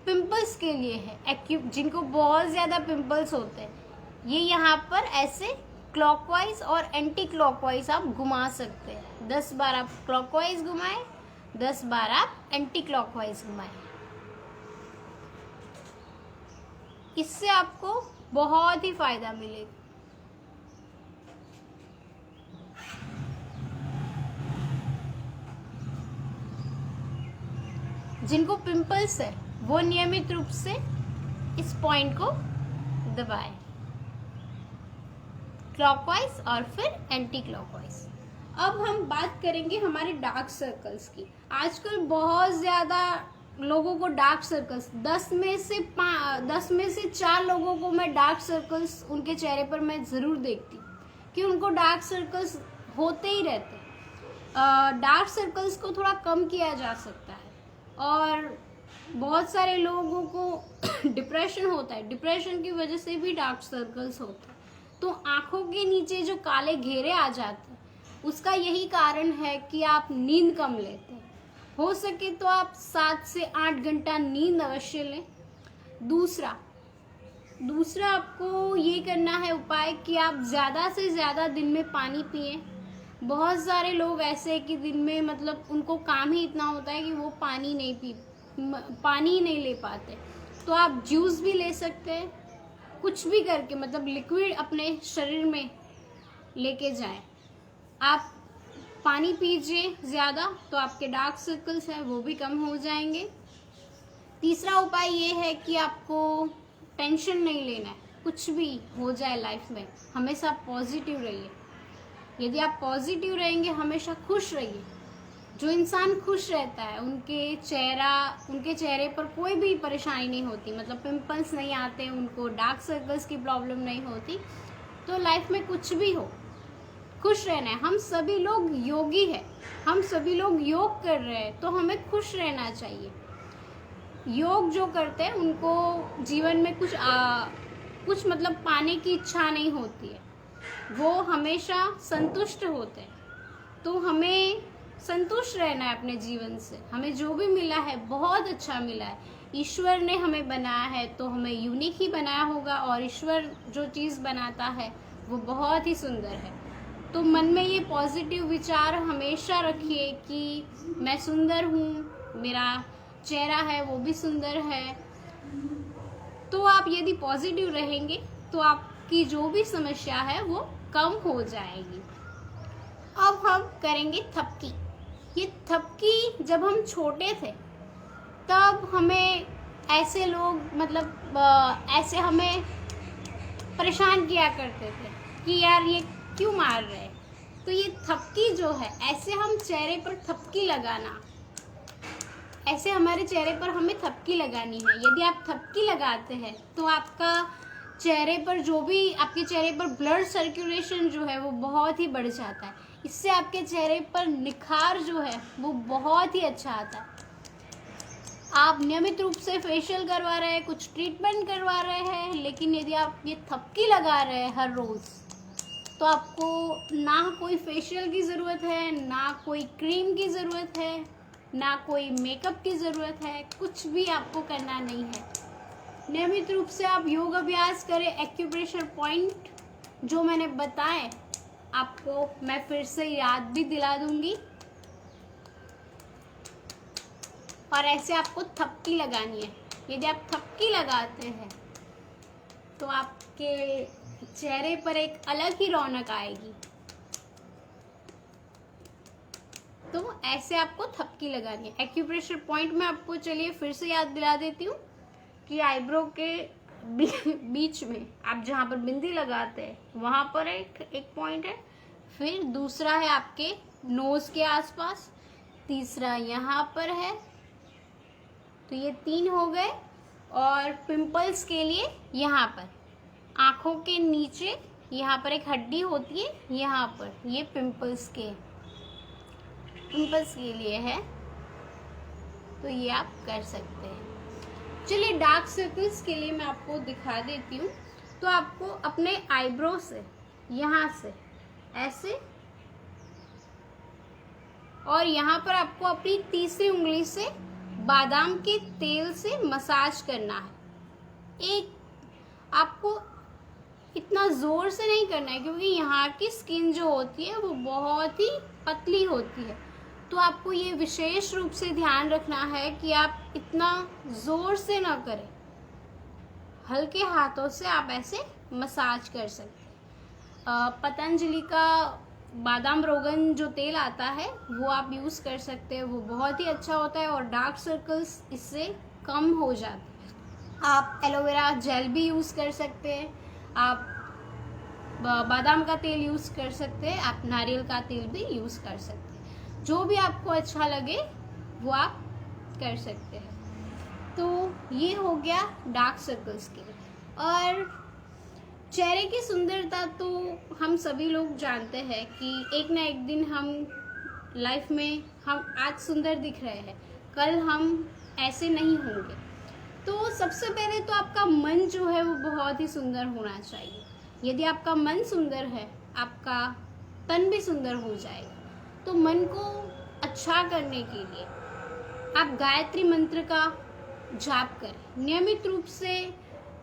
पिंपल्स के लिए है, जिनको बहुत ज़्यादा पिंपल्स होते हैं। ये यहाँ पर ऐसे क्लॉकवाइज और एंटी क्लॉकवाइज आप घुमा सकते हैं। 10 बार आप क्लॉकवाइज घुमाएं, 10 बार आप एंटी क्लॉकवाइज घुमाएं। इससे आपको बहुत ही फायदा मिलेगा। जिनको पिंपल्स है वो नियमित रूप से इस पॉइंट को दबाएं, क्लॉकवाइज और फिर एंटी क्लॉकवाइज। अब हम बात करेंगे हमारे डार्क सर्कल्स की। आजकल बहुत ज़्यादा लोगों को डार्क सर्कल्स, 10 में से 4 लोगों को मैं डार्क सर्कल्स उनके चेहरे पर मैं ज़रूर देखती हूँ कि उनको डार्क सर्कल्स होते ही रहते हैं। डार्क सर्कल्स को थोड़ा कम किया जा सकता है। और बहुत सारे लोगों को डिप्रेशन होता है, डिप्रेशन की वजह से भी डार्क सर्कल्स होते हैं। तो आंखों के नीचे जो काले घेरे आ जाते हैं, उसका यही कारण है कि आप नींद कम लेते हैं। हो सके तो आप 7 से 8 घंटा नींद अवश्य लें। दूसरा आपको ये करना है उपाय कि आप ज़्यादा से ज़्यादा दिन में पानी पिएं। बहुत सारे लोग ऐसे हैं कि दिन में मतलब उनको काम ही इतना होता है कि वो पानी ही नहीं ले पाते। तो आप जूस भी ले सकते हैं, कुछ भी करके मतलब लिक्विड अपने शरीर में लेके जाएं। आप पानी पीजिए ज़्यादा, तो आपके डार्क सर्कल्स हैं वो भी कम हो जाएंगे। तीसरा उपाय ये है कि आपको टेंशन नहीं लेना है, कुछ भी हो जाए लाइफ में हमेशा पॉजिटिव रहिए। यदि आप पॉजिटिव रहेंगे, हमेशा खुश रहिए। जो इंसान खुश रहता है उनके चेहरे पर कोई भी परेशानी नहीं होती, मतलब पिंपल्स नहीं आते, उनको डार्क सर्कल्स की प्रॉब्लम नहीं होती। तो लाइफ में कुछ भी हो, खुश रहना है। हम सभी लोग योगी हैं, हम सभी लोग योग कर रहे हैं, तो हमें खुश रहना चाहिए। योग जो करते हैं उनको जीवन में कुछ मतलब पाने की इच्छा नहीं होती है, वो हमेशा संतुष्ट होते हैं। तो हमें संतुष्ट रहना है अपने जीवन से। हमें जो भी मिला है बहुत अच्छा मिला है। ईश्वर ने हमें बनाया है तो हमें यूनिक ही बनाया होगा, और ईश्वर जो चीज़ बनाता है वो बहुत ही सुंदर है। तो मन में ये पॉजिटिव विचार हमेशा रखिए कि मैं सुंदर हूँ, मेरा चेहरा है वो भी सुंदर है। तो आप यदि पॉजिटिव रहेंगे तो आपकी जो भी समस्या है वो कम हो जाएगी। अब हम करेंगे थपकी। ये थपकी जब हम छोटे थे तब हमें ऐसे लोग मतलब ऐसे हमें परेशान किया करते थे कि यार ये क्यों मार रहे हैं। तो ये थपकी जो है, ऐसे हम चेहरे पर थपकी लगाना, ऐसे हमारे चेहरे पर हमें थपकी लगानी है। यदि आप थपकी लगाते हैं तो आपका चेहरे पर आपके चेहरे पर ब्लड सर्कुलेशन जो है वो बहुत ही बढ़ जाता है। इससे आपके चेहरे पर निखार जो है वो बहुत ही अच्छा आता है। आप नियमित रूप से फेशियल करवा रहे हैं, कुछ ट्रीटमेंट करवा रहे हैं, लेकिन यदि आप ये थपकी लगा रहे हैं हर रोज़, तो आपको ना कोई फेशियल की ज़रूरत है, ना कोई क्रीम की ज़रूरत है, ना कोई मेकअप की ज़रूरत है, कुछ भी आपको करना नहीं है। नियमित रूप से आप योग अभ्यास करें। एक्यूप्रेशर पॉइंट जो मैंने बताए आपको मैं फिर से याद भी दिला दूंगी। और ऐसे आपको थपकी लगानी है। यदि आप थपकी लगाते हैं तो आपके चेहरे पर एक अलग ही रौनक आएगी। तो ऐसे आपको थपकी लगानी है। एक्यूप्रेशर पॉइंट में आपको चलिए फिर से याद दिला देती हूँ कि आईब्रो के बीच में आप जहाँ पर बिंदी लगाते हैं वहाँ पर एक पॉइंट है, फिर दूसरा है आपके नोज के आसपास, तीसरा यहाँ पर है। तो ये 3 हो गए। और पिंपल्स के लिए यहाँ पर आँखों के नीचे यहाँ पर एक हड्डी होती है, यहाँ पर ये पिंपल्स के लिए है। तो ये आप कर सकते हैं। चलिए डार्क सर्कल्स के लिए मैं आपको दिखा देती हूँ। तो आपको अपने आईब्रो से यहाँ से ऐसे, और यहाँ पर आपको अपनी तीसरी उंगली से बादाम के तेल से मसाज करना है। आपको इतना ज़ोर से नहीं करना है क्योंकि यहाँ की स्किन जो होती है वो बहुत ही पतली होती है। तो आपको ये विशेष रूप से ध्यान रखना है कि आप इतना ज़ोर से ना करें, हल्के हाथों से आप ऐसे मसाज कर सकते हैं। पतंजलि का बादाम रोगन जो तेल आता है वो आप यूज़ कर सकते हैं, वो बहुत ही अच्छा होता है और डार्क सर्कल्स इससे कम हो जाते हैं। आप एलोवेरा जेल भी यूज़ कर सकते हैं, आप बादाम का तेल यूज़ कर सकते हैं, आप नारियल का तेल भी यूज़ कर सकते हैं। जो भी आपको अच्छा लगे वो आप कर सकते हैं। तो ये हो गया डार्क सर्कल्स के लिए। और चेहरे की सुंदरता तो हम सभी लोग जानते हैं कि एक ना एक दिन हम लाइफ में हम आज सुंदर दिख रहे हैं, कल हम ऐसे नहीं होंगे। तो सबसे पहले तो आपका मन जो है वो बहुत ही सुंदर होना चाहिए। यदि आपका मन सुंदर है, आपका तन भी सुंदर हो जाएगा। तो मन को अच्छा करने के लिए आप गायत्री मंत्र का जाप करें, नियमित रूप से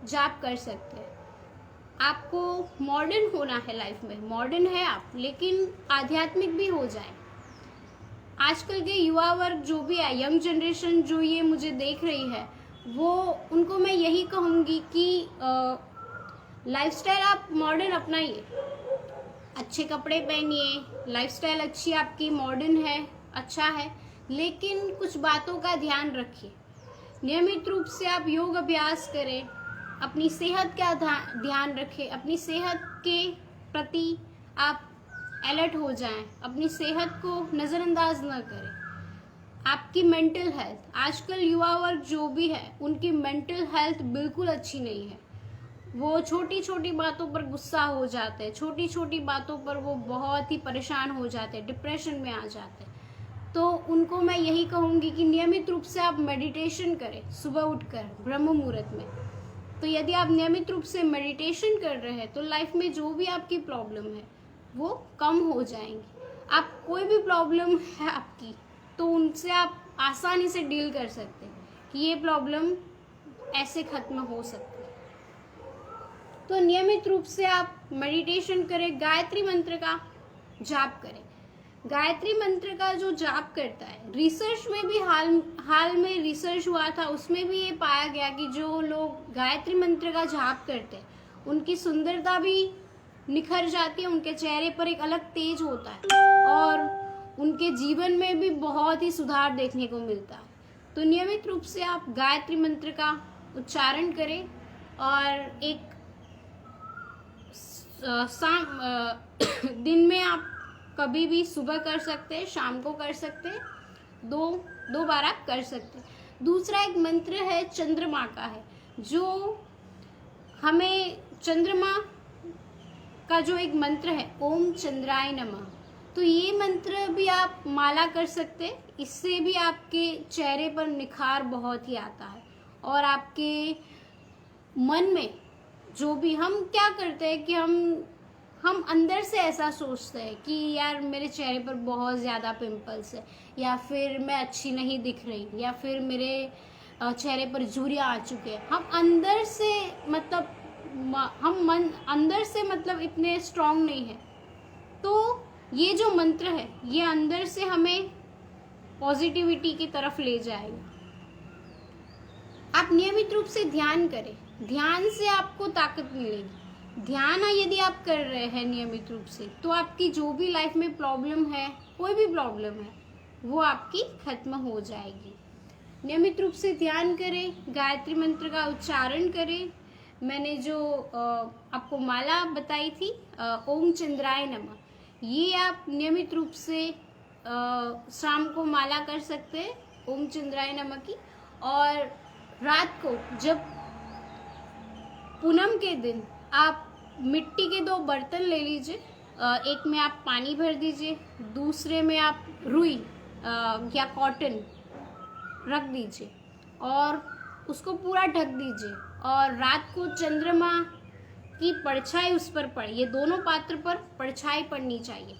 जाप कर सकते हैं। आपको मॉडर्न होना है लाइफ में, मॉडर्न है आप, लेकिन आध्यात्मिक भी हो जाए। आजकल के युवा वर्ग जो भी है, यंग जनरेशन जो ये मुझे देख रही है, वो उनको मैं यही कहूँगी कि लाइफस्टाइल आप मॉडर्न अपनाइए, अच्छे कपड़े पहनिए, लाइफस्टाइल अच्छी आपकी मॉडर्न है, अच्छा है, लेकिन कुछ बातों का ध्यान रखिए। नियमित रूप से आप योग अभ्यास करें, अपनी सेहत का ध्यान रखें, अपनी सेहत के प्रति आप अलर्ट हो जाएं, अपनी सेहत को नज़रअंदाज न करें। आपकी मेंटल हेल्थ, आजकल युवा वर्ग जो भी है उनकी मेंटल हेल्थ बिल्कुल अच्छी नहीं है। वो छोटी छोटी बातों पर गुस्सा हो जाते हैं, छोटी छोटी बातों पर वो बहुत ही परेशान हो जाते हैं, डिप्रेशन में आ जाते हैं। तो उनको मैं यही कहूँगी कि नियमित रूप से आप मेडिटेशन करें, सुबह उठकर ब्रह्म मुहूर्त में। तो यदि आप नियमित रूप से मेडिटेशन कर रहे हैं तो लाइफ में जो भी आपकी प्रॉब्लम है वो कम हो जाएंगी। आप कोई भी प्रॉब्लम है आपकी, तो उनसे आप आसानी से डील कर सकते हैं कि ये प्रॉब्लम ऐसे खत्म हो सकती है। तो नियमित रूप से आप मेडिटेशन करें, गायत्री मंत्र का जाप करें। गायत्री मंत्र का जो जाप करता है, रिसर्च में भी हाल में रिसर्च हुआ था, उसमें भी ये पाया गया कि जो लोग गायत्री मंत्र का जाप करते हैं उनकी सुंदरता भी निखर जाती है, उनके चेहरे पर एक अलग तेज होता है और उनके जीवन में भी बहुत ही सुधार देखने को मिलता है। तो नियमित रूप से आप गायत्री मंत्र का उच्चारण करें और एक दिन में आप कभी भी सुबह कर सकते हैं, शाम को कर सकते हैं, दो बार आप कर सकते हैं। दूसरा एक मंत्र है चंद्रमा का है, जो हमें चंद्रमा का जो एक मंत्र है ओम चंद्राय नमः, तो ये मंत्र भी आप माला कर सकते हैं। इससे भी आपके चेहरे पर निखार बहुत ही आता है और आपके मन में जो भी, हम क्या करते हैं कि हम अंदर से ऐसा सोचते हैं कि यार मेरे चेहरे पर बहुत ज़्यादा पिंपल्स है, या फिर मैं अच्छी नहीं दिख रही, या फिर मेरे चेहरे पर झुर्रियाँ आ चुके हैं। हम अंदर से मतलब अंदर से मतलब इतने स्ट्रांग नहीं है। तो ये जो मंत्र है ये अंदर से हमें पॉजिटिविटी की तरफ ले जाएगा। आप नियमित रूप से ध्यान करें, ध्यान से आपको ताकत मिलेगी। ध्यान यदि आप कर रहे हैं नियमित रूप से, तो आपकी जो भी लाइफ में प्रॉब्लम है, कोई भी प्रॉब्लम है, वो आपकी खत्म हो जाएगी। नियमित रूप से ध्यान करें, गायत्री मंत्र का उच्चारण करें। मैंने जो आपको माला बताई थी ओम चंद्राय नमः, ये आप नियमित रूप से शाम को माला कर सकते हैं ओम चंद्राय नमः की। और रात को जब पूनम के दिन आप मिट्टी के 2 बर्तन ले लीजिए, एक में आप पानी भर दीजिए, दूसरे में आप रुई या कॉटन रख दीजिए और उसको पूरा ढक दीजिए और रात को चंद्रमा की परछाई उस पर पड़े। ये दोनों पात्र पर परछाई पड़नी चाहिए।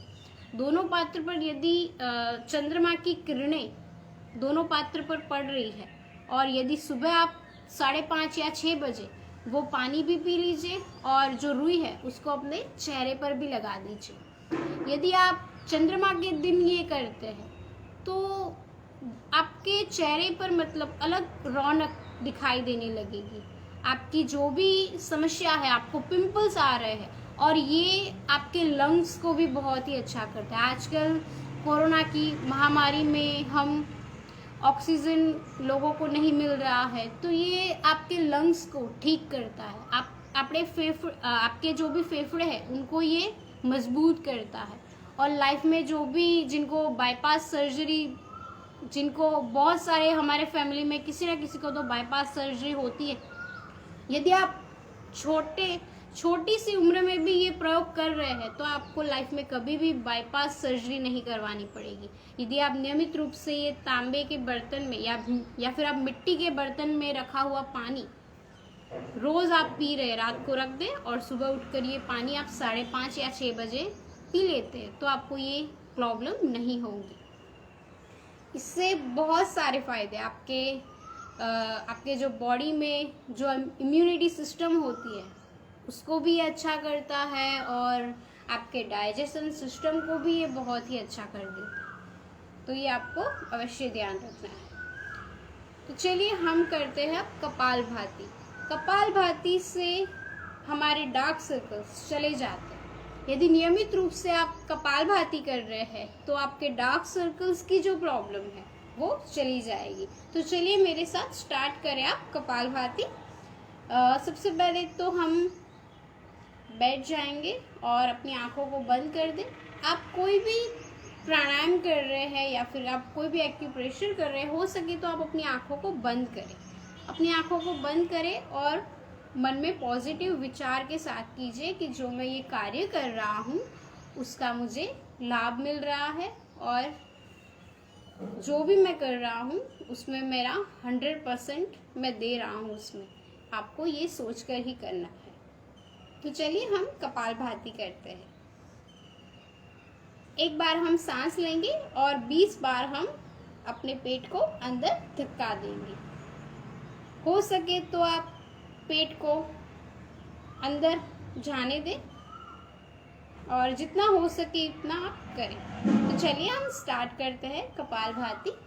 दोनों पात्र पर यदि चंद्रमा की किरणें दोनों पात्र पर पड़ रही है और यदि सुबह आप 5:30 या 6 बजे वो पानी भी पी लीजिए और जो रुई है उसको अपने चेहरे पर भी लगा दीजिए। यदि आप चंद्रमा के दिन ये करते हैं तो आपके चेहरे पर मतलब अलग रौनक दिखाई देने लगेगी। आपकी जो भी समस्या है, आपको पिंपल्स आ रहे हैं, और ये आपके लंग्स को भी बहुत ही अच्छा करता है। आजकल कोरोना की महामारी में हम ऑक्सीजन लोगों को नहीं मिल रहा है, तो ये आपके लंग्स को ठीक करता है। आपके जो भी फेफड़े हैं उनको ये मजबूत करता है। और लाइफ में जो भी जिनको बाईपास सर्जरी, जिनको बहुत सारे हमारे फैमिली में किसी ना किसी को तो बाईपास सर्जरी होती है, यदि आप छोटी सी उम्र में भी ये प्रयोग कर रहे हैं तो आपको लाइफ में कभी भी बाईपास सर्जरी नहीं करवानी पड़ेगी। यदि आप नियमित रूप से ये तांबे के बर्तन में या फिर आप मिट्टी के बर्तन में रखा हुआ पानी रोज आप पी रहे, रात को रख दें और सुबह उठकर ये पानी आप 5:30 या 6 बजे पी लेते हैं तो आपको ये प्रॉब्लम नहीं होगी। इससे बहुत सारे फायदे आपके जो बॉडी में जो इम्यूनिटी सिस्टम होती है उसको भी अच्छा करता है और आपके डाइजेशन सिस्टम को भी ये बहुत ही अच्छा कर देता है। तो ये आपको अवश्य ध्यान रखना है। तो चलिए हम करते हैं अब कपालभाति। कपालभाति से हमारे डार्क सर्कल्स चले जाते हैं। यदि नियमित रूप से आप कपालभाति कर रहे हैं तो आपके डार्क सर्कल्स की जो प्रॉब्लम है वो चली जाएगी। तो चलिए मेरे साथ स्टार्ट करें आप कपालभाति। सबसे पहले तो हम बैठ जाएंगे और अपनी आंखों को बंद कर दें। आप कोई भी प्राणायाम कर रहे हैं या फिर आप कोई भी एक्यूप्रेशर कर रहे हैं, हो सके तो आप अपनी आंखों को बंद करें। अपनी आंखों को बंद करें और मन में पॉजिटिव विचार के साथ कीजिए कि जो मैं ये कार्य कर रहा हूँ उसका मुझे लाभ मिल रहा है और जो भी मैं कर रहा हूँ उसमें मेरा 100% मैं दे रहा हूँ। उसमें आपको ये सोचकर ही करना है। तो चलिए हम कपालभाति करते हैं। एक बार हम सांस लेंगे और 20 बार हम अपने पेट को अंदर धक्का देंगे। हो सके तो आप पेट को अंदर जाने दें और जितना हो सके उतना आप करें। तो चलिए हम स्टार्ट करते हैं कपालभाति।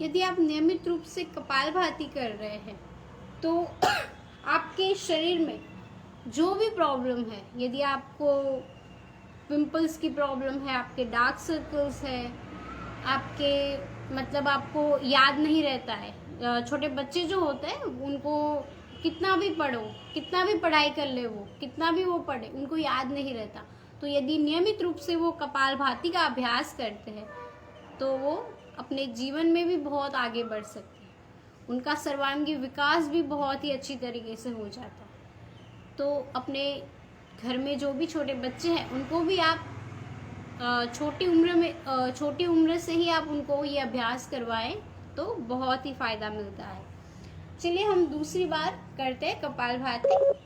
यदि आप नियमित रूप से कपालभाति कर रहे हैं तो आपके शरीर में जो भी प्रॉब्लम है, यदि आपको पिंपल्स की प्रॉब्लम है, आपके डार्क सर्कल्स है, आपके मतलब आपको याद नहीं रहता है, छोटे बच्चे जो होते हैं उनको कितना भी पढ़ो, कितना भी पढ़ाई कर ले, वो कितना भी वो पढ़े, उनको याद नहीं रहता। तो यदि नियमित रूप से वो कपालभाति का अभ्यास करते हैं तो वो अपने जीवन में भी बहुत आगे बढ़ सकते हैं। उनका सर्वांगीण विकास भी बहुत ही अच्छी तरीके से हो जाता है। तो अपने घर में जो भी छोटे बच्चे हैं उनको भी आप छोटी उम्र से ही आप उनको ये अभ्यास करवाएं तो बहुत ही फायदा मिलता है। चलिए हम दूसरी बार करते हैं कपालभाति।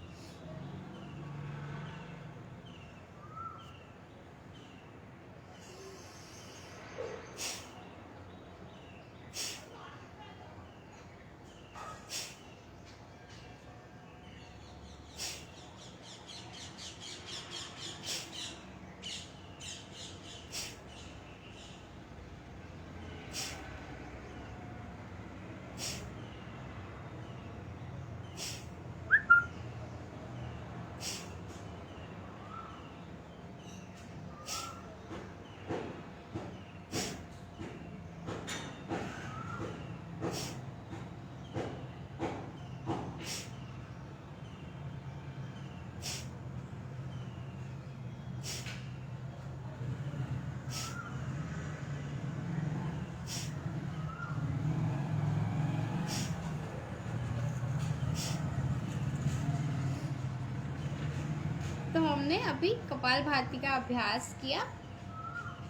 तो हमने अभी कपालभाति का अभ्यास किया।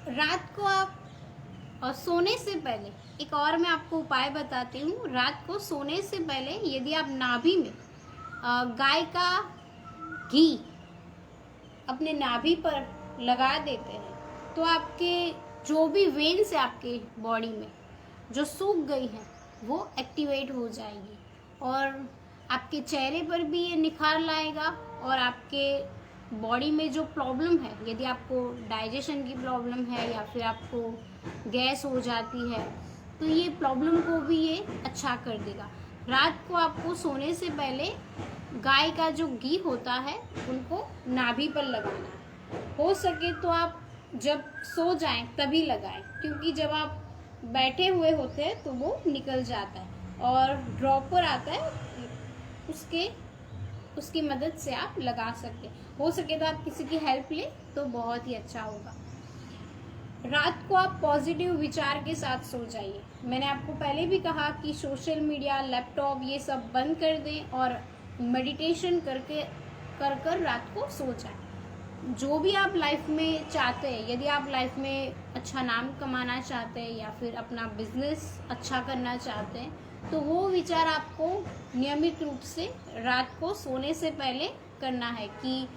रात को आप सोने से पहले एक और मैं आपको उपाय बताती हूँ। रात को सोने से पहले यदि आप नाभि में गाय का घी अपने नाभि पर लगा देते हैं तो आपके जो भी वेन्स है आपके बॉडी में जो सूख गई है वो एक्टिवेट हो जाएगी, और आपके चेहरे पर भी ये निखार लाएगा। और आपके बॉडी में जो प्रॉब्लम है, यदि आपको डाइजेशन की प्रॉब्लम है या फिर आपको गैस हो जाती है, तो ये प्रॉब्लम को भी ये अच्छा कर देगा। रात को आपको सोने से पहले गाय का जो घी होता है उनको नाभि पर लगाना है। हो सके तो आप जब सो जाएं तभी लगाएं, क्योंकि जब आप बैठे हुए होते हैं तो वो निकल जाता है, और ड्रॉपर आता है उसकी मदद से आप लगा सकते हैं। हो सके तो आप किसी की हेल्प लें तो बहुत ही अच्छा होगा। रात को आप पॉजिटिव विचार के साथ सो जाइए। मैंने आपको पहले भी कहा कि सोशल मीडिया, लैपटॉप ये सब बंद कर दें और मेडिटेशन कर रात को सो जाएं। जो भी आप लाइफ में चाहते हैं, यदि आप लाइफ में अच्छा नाम कमाना चाहते हैं या फिर अपना बिजनेस अच्छा करना चाहते हैं, तो वो विचार आपको नियमित रूप से रात को सोने से पहले करना है कि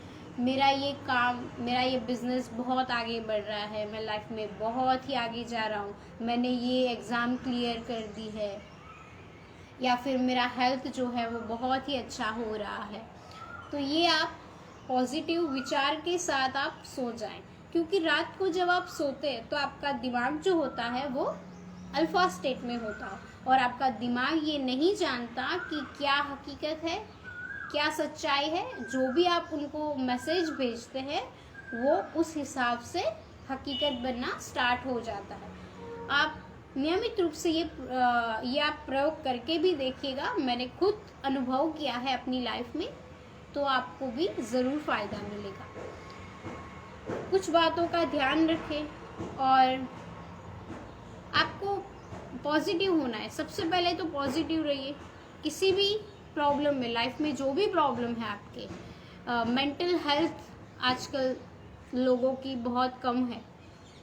मेरा ये बिजनेस बहुत आगे बढ़ रहा है, मैं लाइफ में बहुत ही आगे जा रहा हूँ, मैंने ये एग्ज़ाम क्लियर कर दी है, या फिर मेरा हेल्थ जो है वो बहुत ही अच्छा हो रहा है। तो ये आप पॉजिटिव विचार के साथ आप सो जाएं, क्योंकि रात को जब आप सोते हैं तो आपका दिमाग जो होता है वो अल्फा स्टेट में होता है, और आपका दिमाग ये नहीं जानता कि क्या हकीकत है, क्या सच्चाई है। जो भी आप उनको मैसेज भेजते हैं वो उस हिसाब से हकीकत बनना स्टार्ट हो जाता है। आप नियमित रूप से ये आप प्रयोग करके भी देखिएगा। मैंने खुद अनुभव किया है अपनी लाइफ में, तो आपको भी ज़रूर फ़ायदा मिलेगा। कुछ बातों का ध्यान रखें, और आपको पॉजिटिव होना है। सबसे पहले तो पॉजिटिव रहिए। किसी भी प्रॉब्लम में, लाइफ में जो भी प्रॉब्लम है आपके, मेंटल हेल्थ आजकल लोगों की बहुत कम है,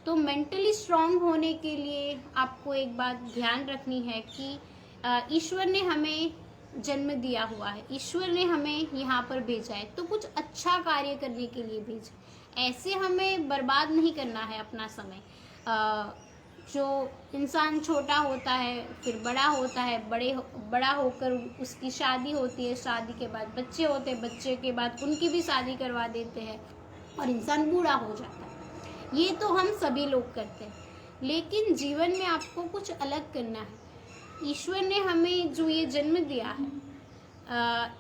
तो मेंटली स्ट्रांग होने के लिए आपको एक बात ध्यान रखनी है कि ईश्वर ने हमें जन्म दिया हुआ है, ईश्वर ने हमें यहाँ पर भेजा है, तो कुछ अच्छा कार्य करने के लिए भेजा। ऐसे हमें बर्बाद नहीं करना है अपना समय। जो इंसान छोटा होता है, फिर बड़ा होता है, बड़ा होकर उसकी शादी होती है, शादी के बाद बच्चे होते हैं, बच्चे के बाद उनकी भी शादी करवा देते हैं, और इंसान बूढ़ा हो जाता है। ये तो हम सभी लोग करते हैं, लेकिन जीवन में आपको कुछ अलग करना है। ईश्वर ने हमें जो ये जन्म दिया है,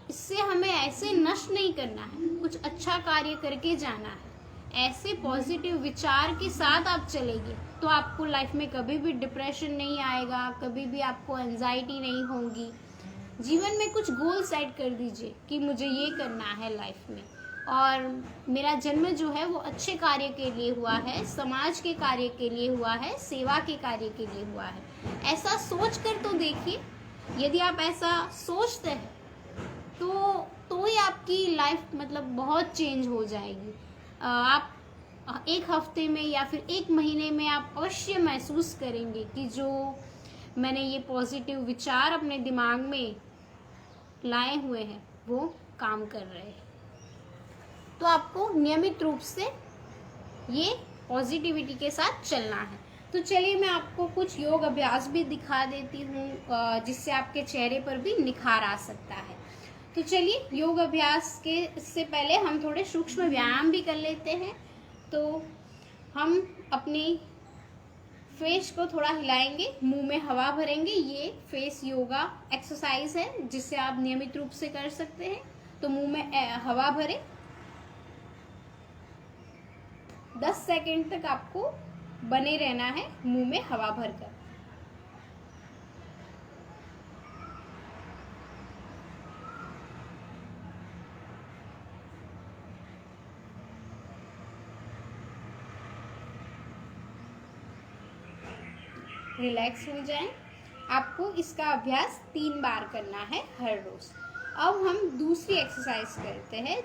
इससे हमें ऐसे नष्ट नहीं करना है, कुछ अच्छा कार्य करके जाना है। ऐसे पॉजिटिव विचार के साथ आप चलेंगे तो आपको लाइफ में कभी भी डिप्रेशन नहीं आएगा, कभी भी आपको एंजाइटी नहीं होगी। जीवन में कुछ गोल सेट कर दीजिए कि मुझे ये करना है लाइफ में, और मेरा जन्म जो है वो अच्छे कार्य के लिए हुआ है, समाज के कार्य के लिए हुआ है, सेवा के कार्य के लिए हुआ है। ऐसा सोच कर तो देखिए। यदि आप ऐसा सोचते हैं तो ही आपकी लाइफ मतलब बहुत चेंज हो जाएगी। आप एक हफ्ते में या फिर एक महीने में आप अवश्य महसूस करेंगे कि जो मैंने ये पॉजिटिव विचार अपने दिमाग में लाए हुए हैं वो काम कर रहे हैं। तो आपको नियमित रूप से ये पॉजिटिविटी के साथ चलना है। तो चलिए मैं आपको कुछ योग अभ्यास भी दिखा देती हूँ, जिससे आपके चेहरे पर भी निखार आ सकता है। तो चलिए योग अभ्यास के से पहले हम थोड़े सूक्ष्म व्यायाम भी कर लेते हैं। तो हम अपनी फेस को थोड़ा हिलाएंगे, मुंह में हवा भरेंगे। ये फेस योगा एक्सरसाइज है जिसे आप नियमित रूप से कर सकते हैं। तो मुंह में हवा भरें। 10 सेकंड तक आपको बने रहना है मुंह में हवा भरकर। रिलैक्स हो जाएं। आपको इसका अभ्यास 3 बार करना है हर रोज। अब हम दूसरी एक्सरसाइज करते हैं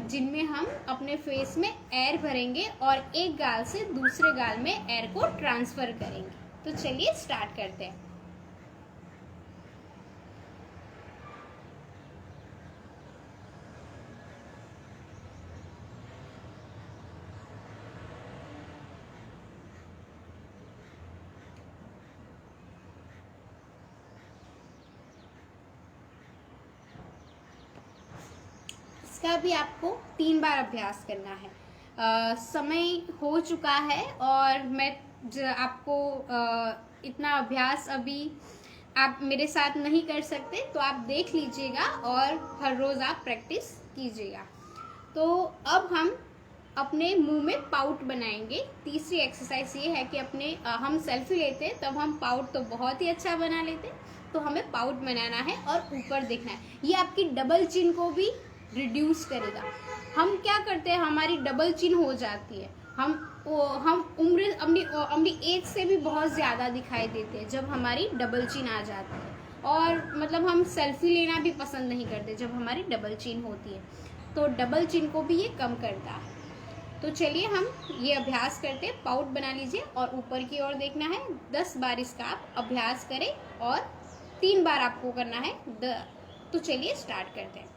जिनमें हम अपने फेस में एयर भरेंगे और एक गाल से दूसरे गाल में एयर को ट्रांसफर करेंगे। तो चलिए स्टार्ट करते हैं। इसका भी आपको 3 बार अभ्यास करना है। समय हो चुका है और मैं आपको इतना अभ्यास अभी आप मेरे साथ नहीं कर सकते, तो आप देख लीजिएगा और हर रोज़ आप प्रैक्टिस कीजिएगा। तो अब हम अपने मुंह में पाउट बनाएंगे। तीसरी एक्सरसाइज ये है कि अपने हम सेल्फी लेते हैं तब हम पाउट तो बहुत ही अच्छा बना लेते हैं, तो हमें पाउट बनाना है और ऊपर देखना है। ये आपकी डबल चिन को भी रिड्यूस करेगा। हम क्या करते हैं, हमारी डबल चिन हो जाती है, हम उम्र अपनी एज से भी बहुत ज़्यादा दिखाई देते हैं जब हमारी डबल चिन आ जाती है, और मतलब हम सेल्फी लेना भी पसंद नहीं करते जब हमारी डबल चिन होती है। तो डबल चिन को भी ये कम करता है। तो चलिए हम ये अभ्यास करते हैं। पाउट बना लीजिए और ऊपर की ओर देखना है। 10 बार इसका आप अभ्यास करें और 3 बार आपको करना है। तो चलिए स्टार्ट करते हैं।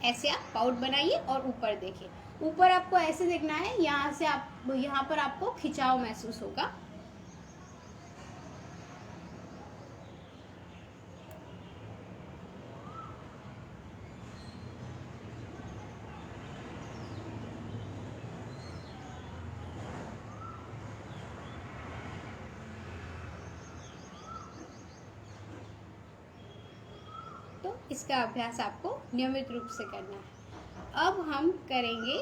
ऐसे आप पाउट बनाइए और ऊपर देखिए। ऊपर आपको ऐसे देखना है, यहाँ पर आपको खिंचाव महसूस होगा। तो इसका अभ्यास आपको नियमित रूप से करना है। अब हम करेंगे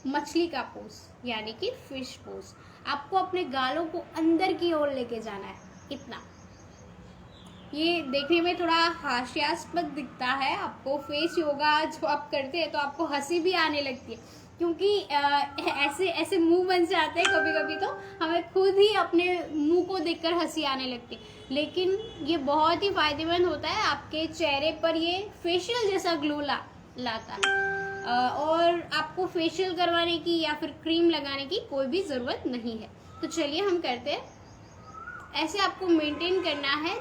मछली का पोज, यानी कि फिश पोज। आपको अपने गालों को अंदर की ओर लेके जाना है, इतना। ये देखने में थोड़ा हास्यास्पद दिखता है आपको। फेस योगा जो आप करते हैं तो आपको हंसी भी आने लगती है, क्योंकि ऐसे ऐसे मुंह बन जाते हैं कभी कभी, तो हमें खुद ही अपने मुंह को देखकर हंसी आने लगती है। लेकिन ये बहुत ही फायदेमंद होता है, आपके चेहरे पर ये फेशियल जैसा ग्लो लाता है, और आपको फेशियल करवाने की या फिर क्रीम लगाने की कोई भी ज़रूरत नहीं है। तो चलिए हम करते हैं। ऐसे आपको मेंटेन करना है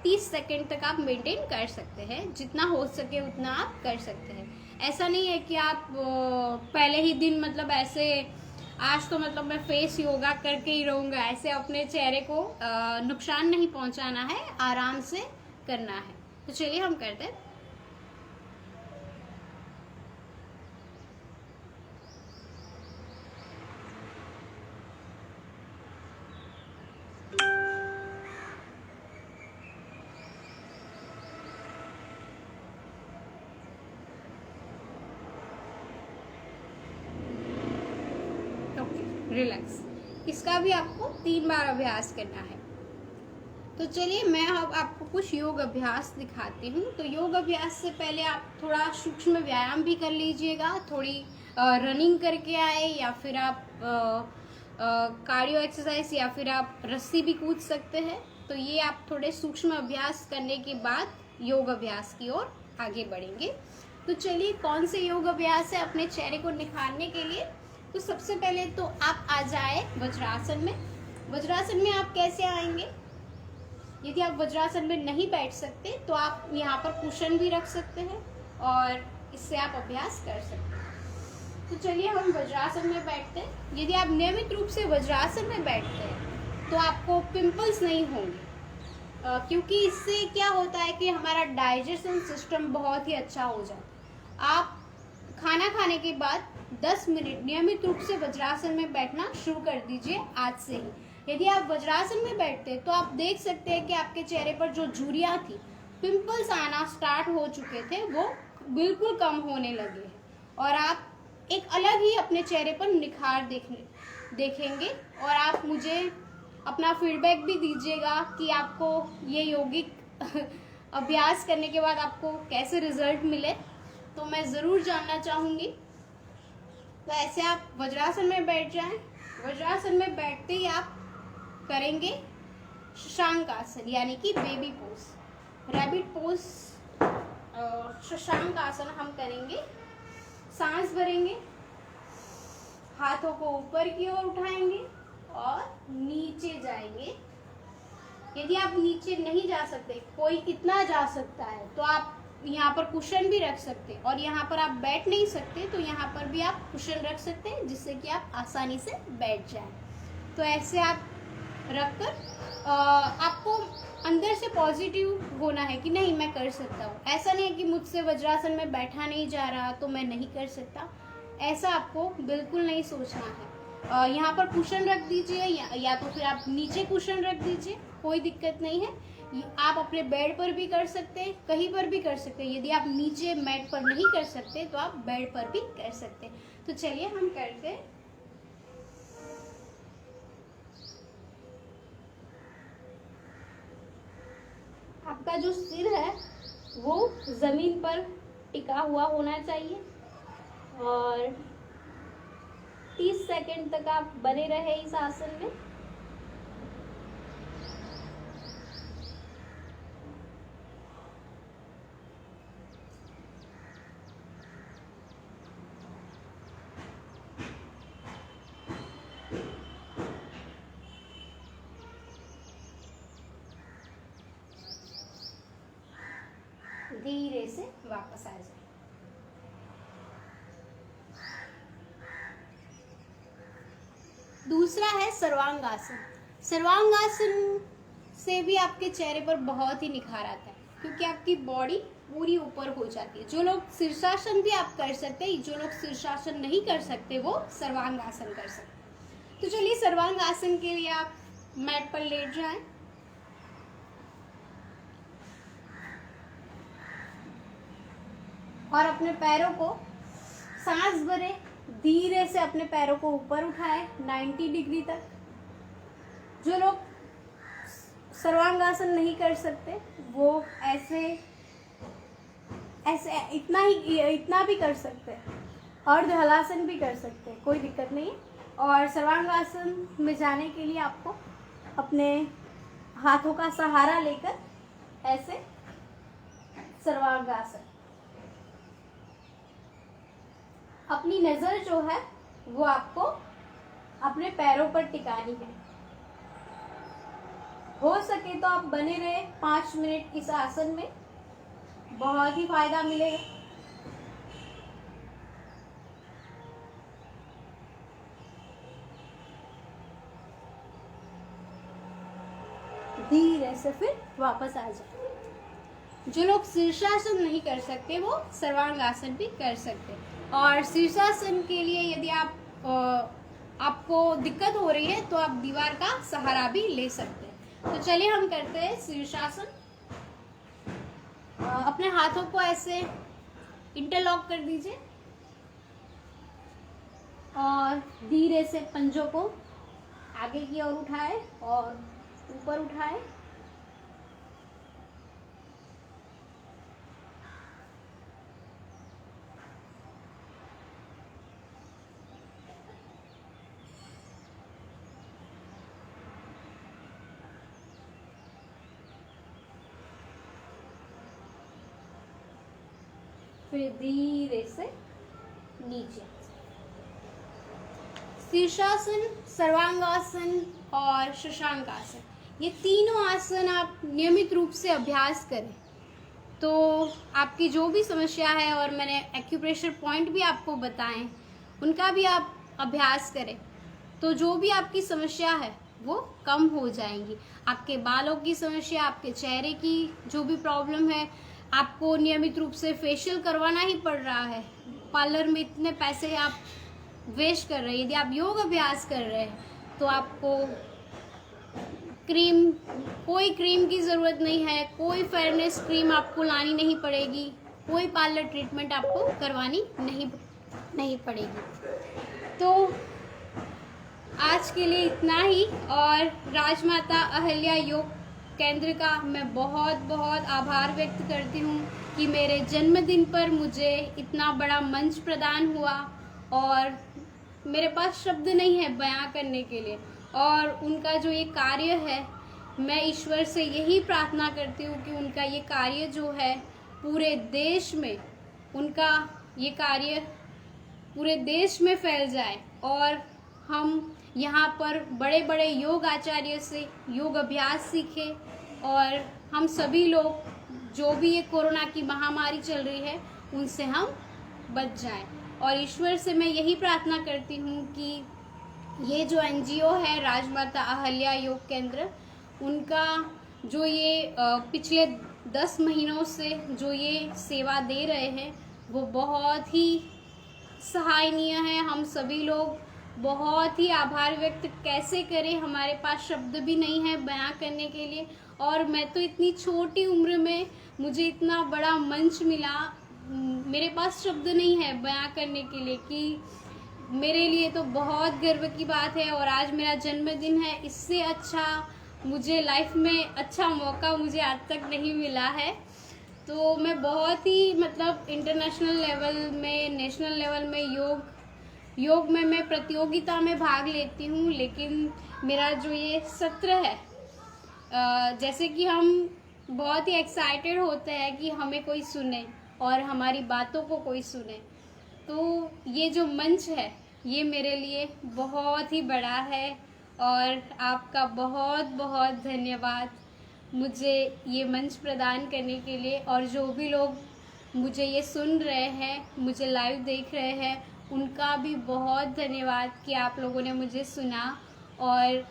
30 सेकंड तक आप मेंटेन कर सकते हैं। जितना हो सके उतना आप कर सकते हैं। ऐसा नहीं है कि आप पहले ही दिन मतलब ऐसे आज तो मतलब मैं फेस योगा करके ही रहूँगा, ऐसे अपने चेहरे को नुकसान नहीं पहुँचाना है, आराम से करना है। तो चलिए हम करते हैं। रिलैक्स। इसका भी आपको 3 बार अभ्यास करना है। तो चलिए मैं अब आपको कुछ योग अभ्यास दिखाती हूँ। तो योग अभ्यास से पहले आप थोड़ा सूक्ष्म व्यायाम भी कर लीजिएगा। थोड़ी रनिंग करके आए, या फिर आप कार्डियो एक्सरसाइज, या फिर आप रस्सी भी कूद सकते हैं। तो ये आप थोड़े सूक्ष्म अभ्यास करने के बाद योग अभ्यास की ओर आगे बढ़ेंगे। तो चलिए कौन से योग अभ्यास है अपने चेहरे को निखारने के लिए। तो सबसे पहले तो आप आ जाए वज्रासन में। वज्रासन में आप कैसे आएंगे? यदि आप वज्रासन में नहीं बैठ सकते तो आप यहाँ पर कुशन भी रख सकते हैं और इससे आप अभ्यास कर सकते हैं। तो चलिए हम वज्रासन में बैठते हैं। यदि आप नियमित रूप से वज्रासन में बैठते हैं तो आपको पिंपल्स नहीं होंगे, क्योंकि इससे क्या होता है कि हमारा डाइजेशन सिस्टम बहुत ही अच्छा हो जाता है। आप खाना खाने के बाद 10 मिनट नियमित रूप से वज्रासन में बैठना शुरू कर दीजिए आज से ही। यदि आप वज्रासन में बैठते हैं तो आप देख सकते हैं कि आपके चेहरे पर जो झुर्रियाँ थी, पिंपल्स आना स्टार्ट हो चुके थे, वो बिल्कुल कम होने लगे हैं और आप एक अलग ही अपने चेहरे पर निखार देखेंगे। और आप मुझे अपना फीडबैक भी दीजिएगा कि आपको ये यौगिक अभ्यास करने के बाद आपको कैसे रिजल्ट मिले, तो मैं ज़रूर जानना चाहूँगी। तो ऐसे आप वज्रासन में बैठ जाएं। वज्रासन में बैठते ही आप करेंगे शशांक आसन, यानी कि baby pose, rabbit pose. Shashank आसन हम करेंगे। सांस भरेंगे, हाथों को ऊपर की ओर उठाएंगे और नीचे जाएंगे। यदि आप नीचे नहीं जा सकते, कोई कितना जा सकता है, तो आप यहाँ पर कुशन भी रख सकते हैं, और यहाँ पर आप बैठ नहीं सकते तो यहाँ पर भी आप कुशन रख सकते हैं, जिससे कि आप आसानी से बैठ जाएं। तो ऐसे आप रख कर आपको अंदर से पॉजिटिव होना है कि नहीं मैं कर सकता हूँ। ऐसा नहीं है कि मुझसे वज्रासन में बैठा नहीं जा रहा तो मैं नहीं कर सकता, ऐसा आपको बिल्कुल नहीं सोचना है। यहाँ पर कुशन रख दीजिए या तो फिर आप नीचे कुशन रख दीजिए, कोई दिक्कत नहीं है। आप अपने बेड पर भी कर सकते हैं, कहीं पर भी कर सकते हैं। यदि आप नीचे मैट पर नहीं कर सकते तो आप बेड पर भी कर सकते हैं। तो चलिए हम करते हैं। आपका जो सिर है वो जमीन पर टिका हुआ होना चाहिए और 30 सेकंड तक आप बने रहे इस आसन में। धीरे से वापस आ जाए। दूसरा है सर्वांगासन। सर्वांगासन से भी आपके चेहरे पर बहुत ही निखार आता है क्योंकि आपकी बॉडी पूरी ऊपर हो जाती है। जो लोग शीर्षासन भी आप कर सकते हैं, जो लोग शीर्षासन नहीं कर सकते वो सर्वांगासन कर सकते हैं। तो चलिए सर्वांगासन के लिए आप मैट पर लेट जाएं और अपने पैरों को सांस भरे धीरे से अपने पैरों को ऊपर उठाए 90 डिग्री तक। जो लोग सर्वांगासन नहीं कर सकते वो ऐसे इतना भी कर सकते हैं, अर्ध हलासन भी कर सकते हैं, कोई दिक्कत नहीं है। और सर्वांगासन में जाने के लिए आपको अपने हाथों का सहारा लेकर ऐसे सर्वांगासन, अपनी नजर जो है वो आपको अपने पैरों पर टिकानी है। हो सके तो आप बने रहे 5 मिनट इस आसन में, बहुत ही फायदा मिलेगा। धीरे से फिर वापस आ जाए। जो लोग शीर्षासन नहीं कर सकते वो सर्वांगासन भी कर सकते। और शीर्षासन के लिए यदि आपको दिक्कत हो रही है तो आप दीवार का सहारा भी ले सकते हैं। तो चलिए हम करते हैं शीर्षासन। अपने हाथों को ऐसे इंटरलॉक कर दीजिए और धीरे से पंजों को आगे की ओर उठाए और ऊपर उठाए। फिर धीरे से नीचे। शीर्षासन, सर्वांगासन और शशांकासन, ये तीनों आसन आप नियमित रूप से अभ्यास करें तो आपकी जो भी समस्या है, और मैंने एक्यूप्रेशर पॉइंट भी आपको बताएं, उनका भी आप अभ्यास करें तो जो भी आपकी समस्या है वो कम हो जाएंगी। आपके बालों की समस्या, आपके चेहरे की जो भी प्रॉब्लम है, आपको नियमित रूप से फेशियल करवाना ही पड़ रहा है, पार्लर में इतने पैसे आप वेस्ट कर रहे हैं। यदि आप योग अभ्यास कर रहे हैं तो आपको कोई क्रीम की ज़रूरत नहीं है, कोई फेयरनेस क्रीम आपको लानी नहीं पड़ेगी, कोई पार्लर ट्रीटमेंट आपको करवानी नहीं पड़ेगी। तो आज के लिए इतना ही। और राजमाता अहल्या योग केंद्र का मैं बहुत बहुत आभार व्यक्त करती हूँ कि मेरे जन्मदिन पर मुझे इतना बड़ा मंच प्रदान हुआ और मेरे पास शब्द नहीं है बयां करने के लिए। और उनका जो ये कार्य है, मैं ईश्वर से यही प्रार्थना करती हूँ कि उनका ये कार्य जो है पूरे देश में, उनका ये कार्य पूरे देश में फैल जाए और हम यहाँ पर बड़े बड़े योग आचार्य से योग अभ्यास सीखें और हम सभी लोग जो भी ये कोरोना की महामारी चल रही है उनसे हम बच जाएं। और ईश्वर से मैं यही प्रार्थना करती हूँ कि ये जो एनजीओ है राजमाता अहल्या योग केंद्र, उनका जो ये पिछले 10 महीनों से जो ये सेवा दे रहे हैं वो बहुत ही सराहनीय है। हम सभी लोग बहुत ही आभार व्यक्त कैसे करें, हमारे पास शब्द भी नहीं है बयां करने के लिए। और मैं तो इतनी छोटी उम्र में मुझे इतना बड़ा मंच मिला, मेरे पास शब्द नहीं है बयां करने के लिए कि मेरे लिए तो बहुत गर्व की बात है। और आज मेरा जन्मदिन है, इससे अच्छा मुझे लाइफ में अच्छा मौका मुझे आज तक नहीं मिला है। तो मैं बहुत ही मतलब इंटरनेशनल लेवल में, नेशनल लेवल में योग में मैं प्रतियोगिता में भाग लेती हूँ। लेकिन मेरा जो ये सत्र है, जैसे कि हम बहुत ही एक्साइटेड होते हैं कि हमें कोई सुने और हमारी बातों को कोई सुने, तो ये जो मंच है ये मेरे लिए बहुत ही बड़ा है। और आपका बहुत बहुत धन्यवाद मुझे ये मंच प्रदान करने के लिए। और जो भी लोग मुझे ये सुन रहे हैं, मुझे लाइव देख रहे हैं, उनका भी बहुत धन्यवाद कि आप लोगों ने मुझे सुना। और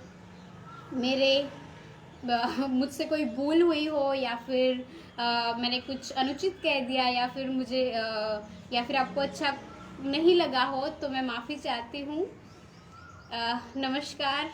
मुझसे कोई भूल हुई हो या फिर मैंने कुछ अनुचित कह दिया या फिर आपको अच्छा नहीं लगा हो तो मैं माफ़ी चाहती हूँ। नमस्कार।